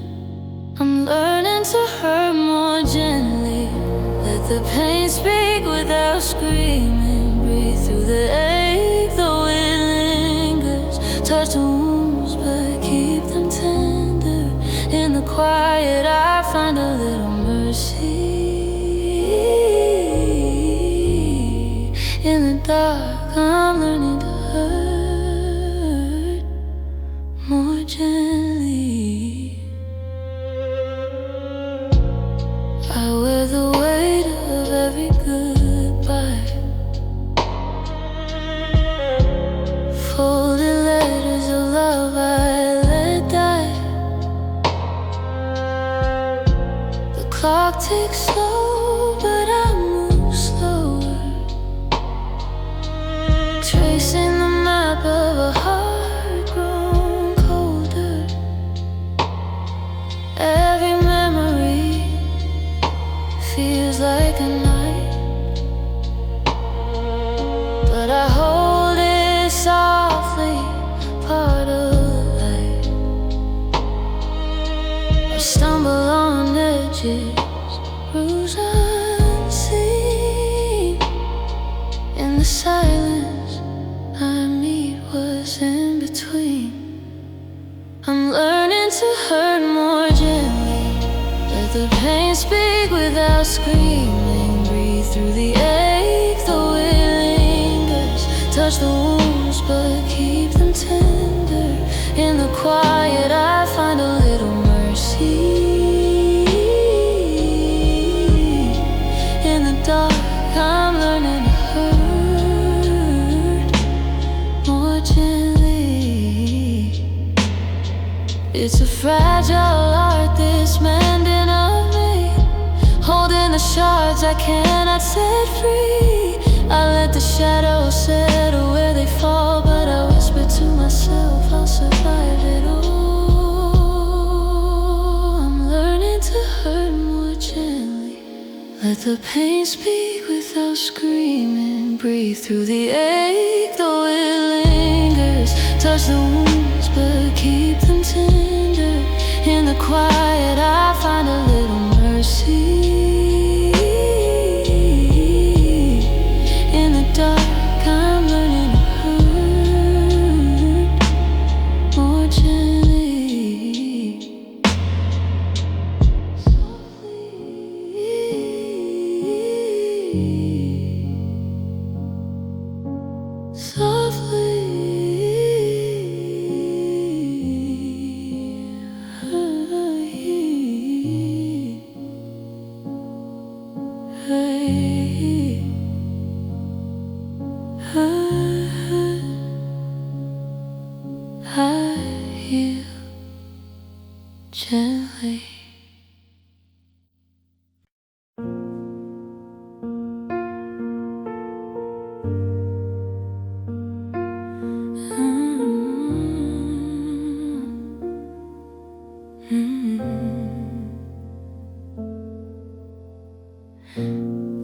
I'm learning to hurt more gently, let the pain speak without screaming. Breathe through the ache, though it lingers. Touch the wounds, but keep them tender. In the quiet, I find a little mercy. In the dark, I'm learning to hurt more gently. I wear the weight of every goodbye, folded letters of love I let die. The clock ticks slow, but I move slower, tracing the map of a heart grown colder. Every memory feels like a night, but I hold it softly, part of the light. I stumble on edges, bruise unseen. In the silence, I meet what's in between. I'm learning to hurt more gently, let the pain speak without screaming. Breathe through the ache, though it lingers. Touch the wounds, but keep them tender. In the quiet, I find a little mercy. In the dark, I'm learning to hurt more gently. It's a fragile art, this mending of me, holding the shards I cannot set free. I let the shadows settle where they fall, but I whisper to myself, I'll survive it all. I'm learning to hurt more gently, let the pain speak without screaming. Breathe through the ache, though it lingers. Touch the wounds, but keep them tender. In the quiet, I find a little mercy. In the dark, I'm learning to hurt more gently. Softly, I heal gently.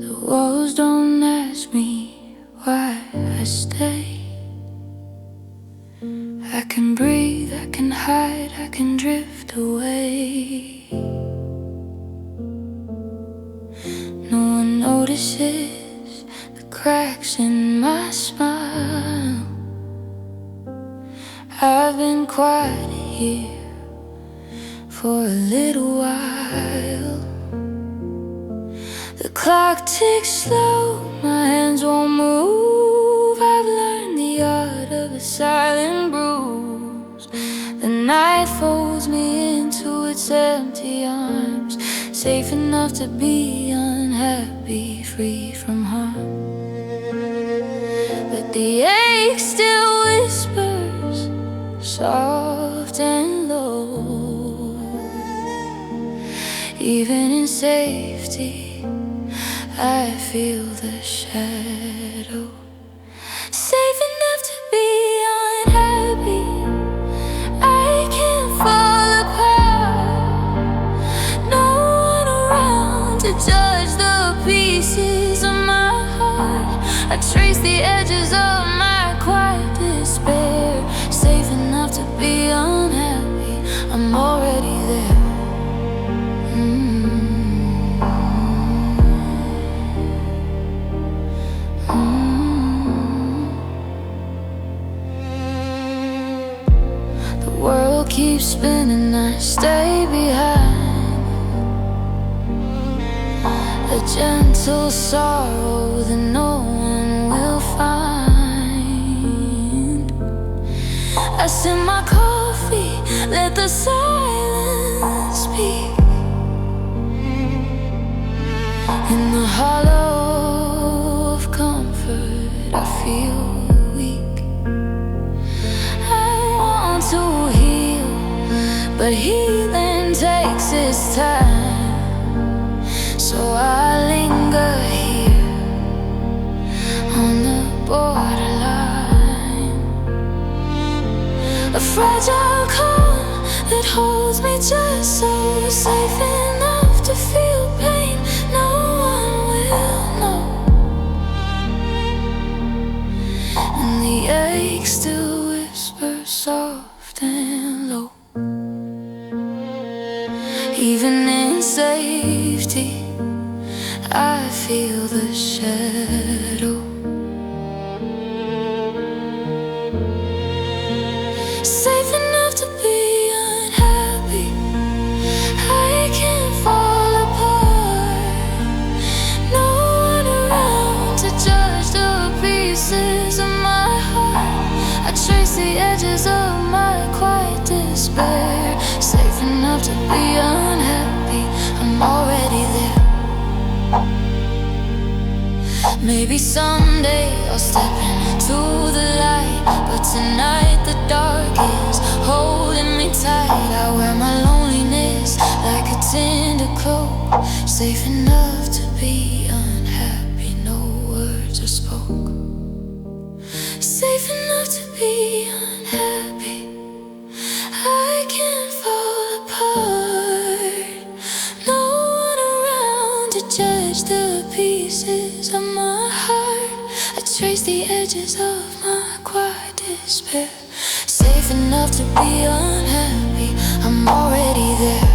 The walls don't ask me why I stay. I can breathe, I can hide, I can drift away. No one notices the cracks in my smile. I've been quiet here for a little while. The clock ticks slow, my hands won't move. I've learned the art of a silent bruise. The night folds me into its empty arms, safe enough to be unhappy be free from harm. But the ache still whispers, soft and low. Even in safety, I feel the shadow. Safe enough to be unhappy, I can't fall apart. No one around to judge the pieces of my heart. I trace the edges of my quiet despair. Safe enough to be unhappy, I'm already there. The world keeps spinning, I stay behind. A gentle sorrow that no one will find. I sip my coffee, let the silence speak. In the hollow of comfort, I feel weak. I want to heal, but healing takes its time. So I linger here on the borderline. A fragile calm that holds me just so safe enough to feel pain. No one will know, and the ache still whispers soft and low. Even in safety, I feel the shadow. Safe enough to be unhappy, I can't fall apart. No one around to judge the pieces of my heart. I trace the edges of my quiet despair. Safe enough to be unhappy, I'm already there. Maybe someday I'll step into the light, but tonight the dark is holding me tight. I wear my loneliness like a tender cloak. Safe enough to be unhappy, no words are spoke. Safe enough to be unhappy, I can't fall apart. No one around to judge the pieces of my heart. I trace the edges of my quiet despair. Safe enough to be unhappy, I'm already there.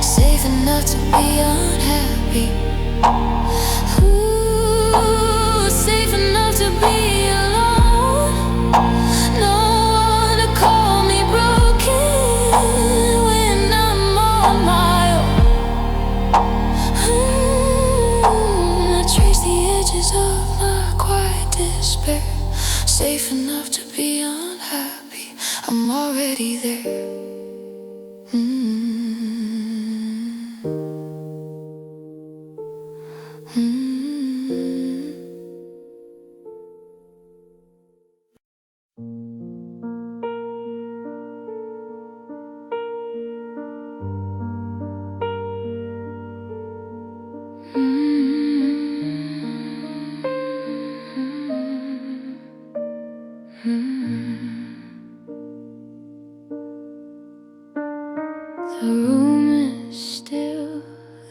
Safe enough to be unhappy. Ooh, safe enough to be alone. No one to call me broken when I'm on my own. I trace the edges of my quiet despair. Safe enough to be unhappy, I'm already there. The room is still,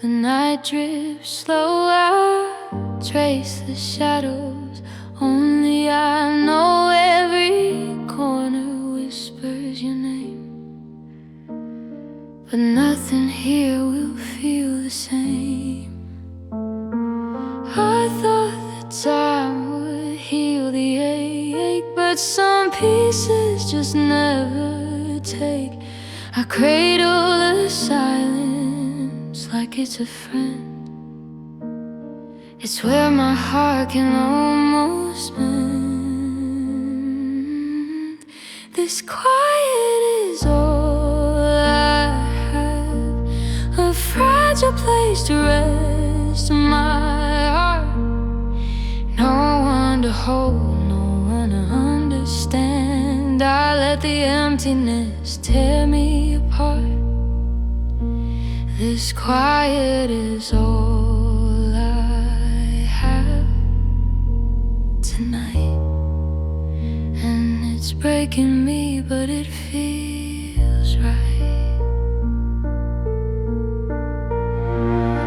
the night drips slow. I trace the shadows, only I know every corner whispers your name. But nothing here will feel the same. I thought that time would heal the ache, but some pieces just never take. I cradle the silence like it's a friend. It's where my heart can almost mend. This quiet is all I have, a fragile place to rest my heart. No one to hold, no one to understand. I let the emptiness tear me apart. This quiet is all I have tonight, and it's breaking me, but it feels right.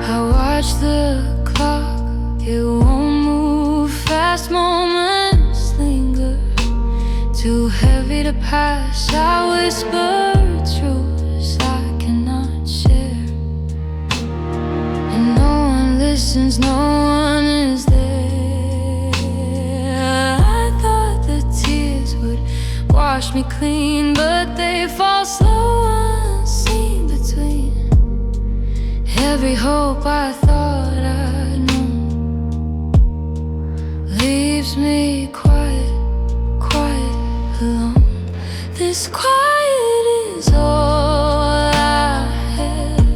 I watch the clock, it won't move fast. Moments linger, too heavy to pass. I whisper truths I cannot share, and no one listens, no one is there. I thought the tears would wash me clean, but they fall slow, unseen between every hope I thought I'd known. Leaves me quiet, quiet, alone. This quiet is all I have,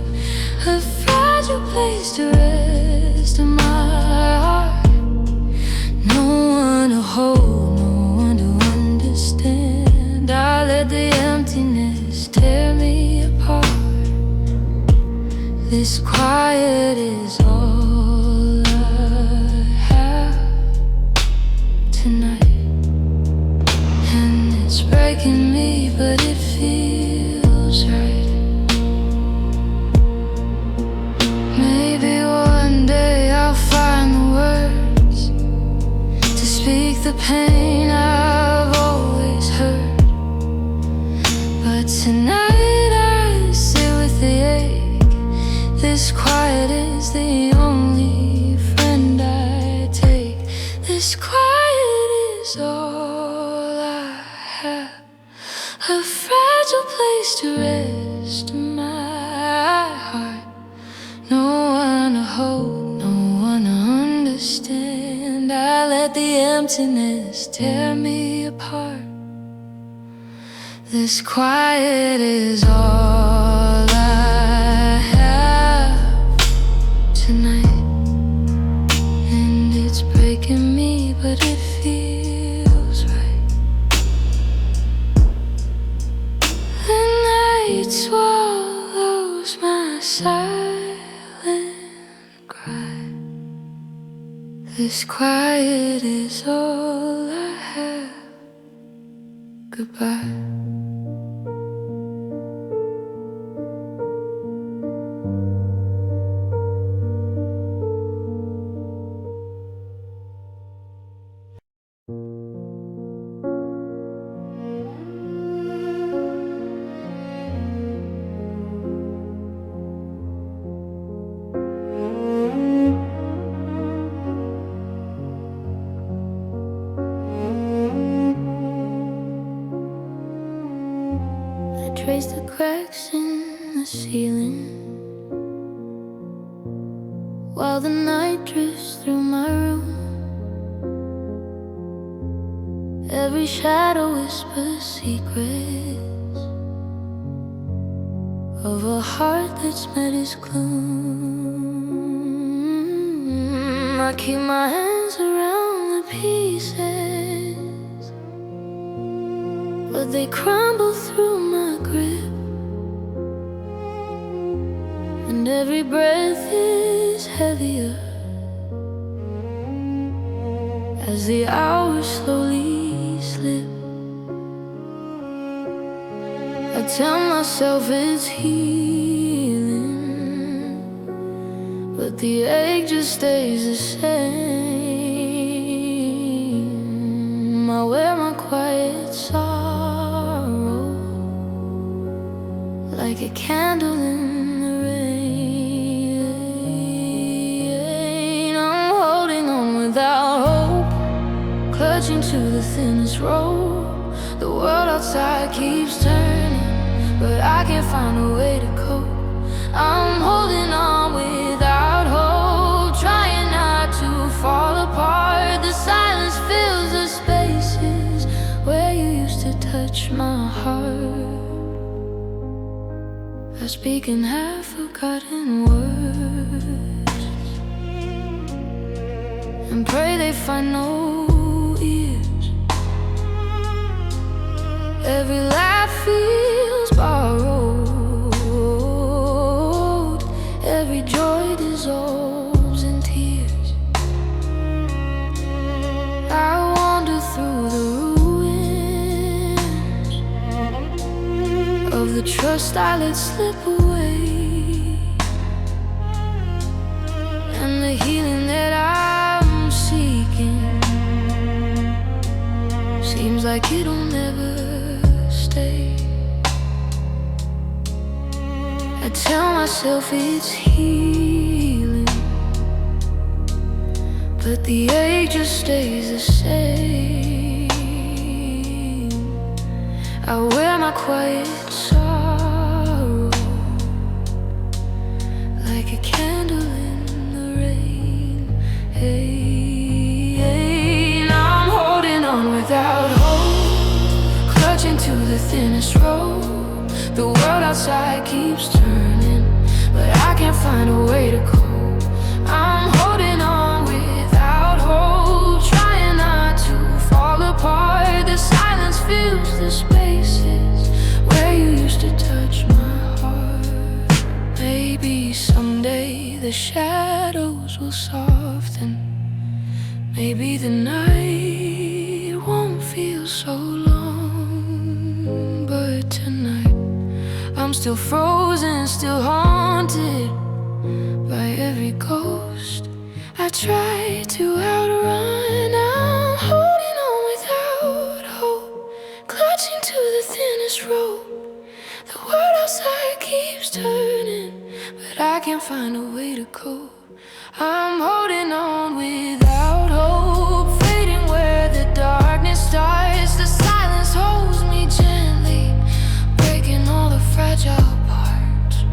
a fragile place to rest my heart. No one to hold, no one to understand. I let the emptiness tear me apart. This quiet is all I have tonight, and it's breaking me, but it feels right. Maybe one day I'll find the words to speak the pain I've always heard, but tonight I sit with the ache. This quiet is the only friend I take. This quiet is all I have, a fragile place to rest my heart. No one to hold, no one to understand. I let the emptiness tear me apart. This quiet is all I have tonight, and it's breaking me, but it feels right. The night swallows my silent cry. This quiet is all I have. Goodbye. Trace the cracks in the ceiling while the night drifts through my room. Every shadow whispers secrets of a heart that's met its gloom. I keep my hands around the pieces, but they crumble through my grip, and every breath is heavier as the hours slowly slip. I tell myself it's healing, but the ache just stays the same. I wear my quiet sorrow like a candle in the rain. I'm holding on without hope, clutching to the thinnest rope. The world outside keeps turning, but I can't find a way to cope. I'm holding on without hope, trying not to fall apart. The silence fills the spaces where you used to touch my heart. I speak in half a forgotten words and pray they find no ears. Every laugh feels borrowed, every joy dissolves in tears. I wander through the ruins of the trust I let slip away, and the healing that I'm seeking seems like it'll never stay. I tell myself it's healing, but the ache just stays the same. I wear my quiet sorrow like a candle in the rain. Hey, and I'm holding on without hope, clutching to the thinnest rope. The world outside keeps turning, but I can't find a way to cope. I'm holding on without hope, trying not to fall apart. The silence fills the spaces where you used to touch my heart. Maybe someday the shadows will soften. Maybe the night won't feel so long. But tonight I'm still frozen, still haunted by every ghost I try to outrun. I'm holding on without hope, clutching to the thinnest rope. The world outside keeps turning, but I can't find a way to cope. I'm holding on without hope, fading where the darkness starts. The silence holds me gently, breaking all the fragile parts.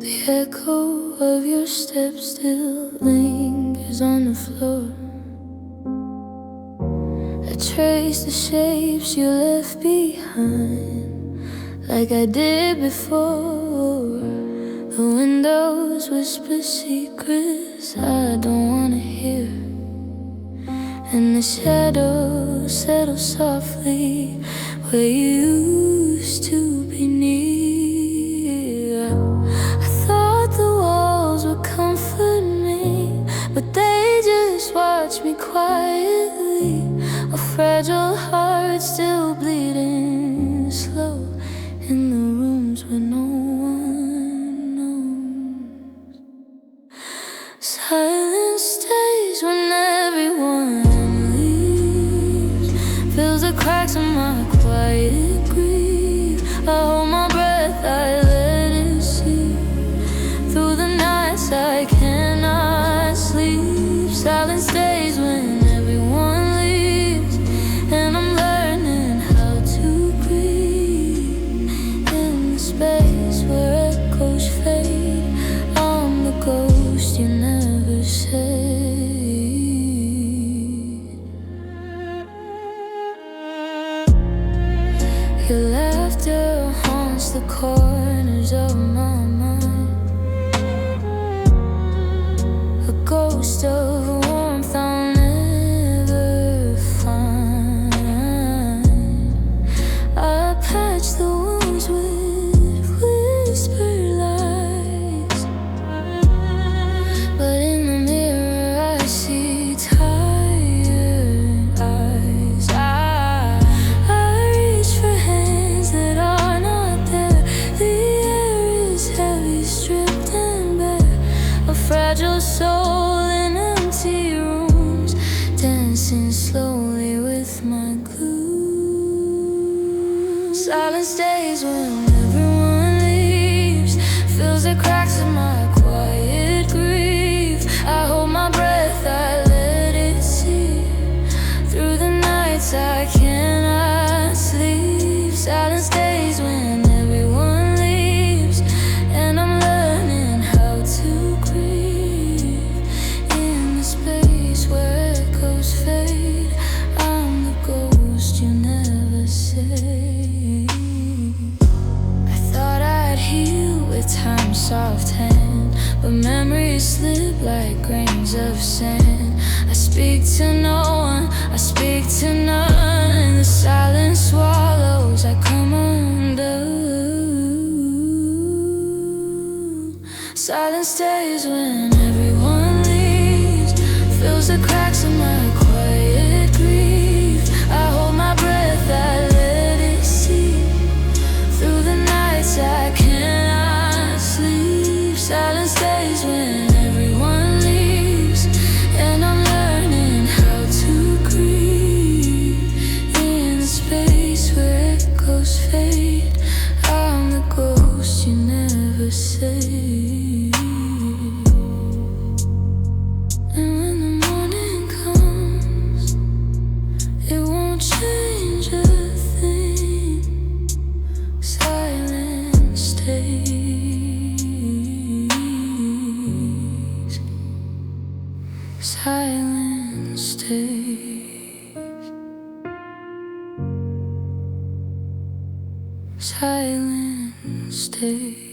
The echo of your steps still lingers on the floor. I trace the shapes you left behind, like I did before. The windows whisper secrets I don't wanna hear, and the shadows settle softly where you used to be near. Comfort me, but they just watch me quietly. A fragile heart still bleeding slow in the rooms where no one knows. Silence stays when everyone leaves, fills the cracks in my quiet grief. I hold my breath, I let it seep through the nights I cannot sleep. Silence stays when everyone leaves, and I'm learning how to breathe in the space where echoes fade. I'm the ghost you never said. Your laughter haunts the corners of my mind, a ghost of warmth I'll never find. I patch the wounds with whispered lies, but in the mirror I see tired eyes. I reach for hands that are not there. The air is Silence stays when everyone leaves. Fills the cracks in my quiet grief. I hold my breath, I let it seep. Through the nights I cannot sleep. Silence stays when everyone leaves. And I'm learning how to grieve. In the space where echoes fade, I'm the ghost you never say. I thought I'd heal with time's soft hand, but memories slip like grains of sand. I speak to no one, I speak to none. And the silence swallows, I come undone. Silence stays when everyone leaves. Fills the cracks in my quiet grief. I hold my breath, I let it seep. Through the nights I cannot sleep. Silence stays when everyone leaves. And I'm learning how to grieve. In the space where echoes fade, I'm the ghost you never say. And when the morning comes, it won't change a thing. Silence stays. Silence stays. Silence stays.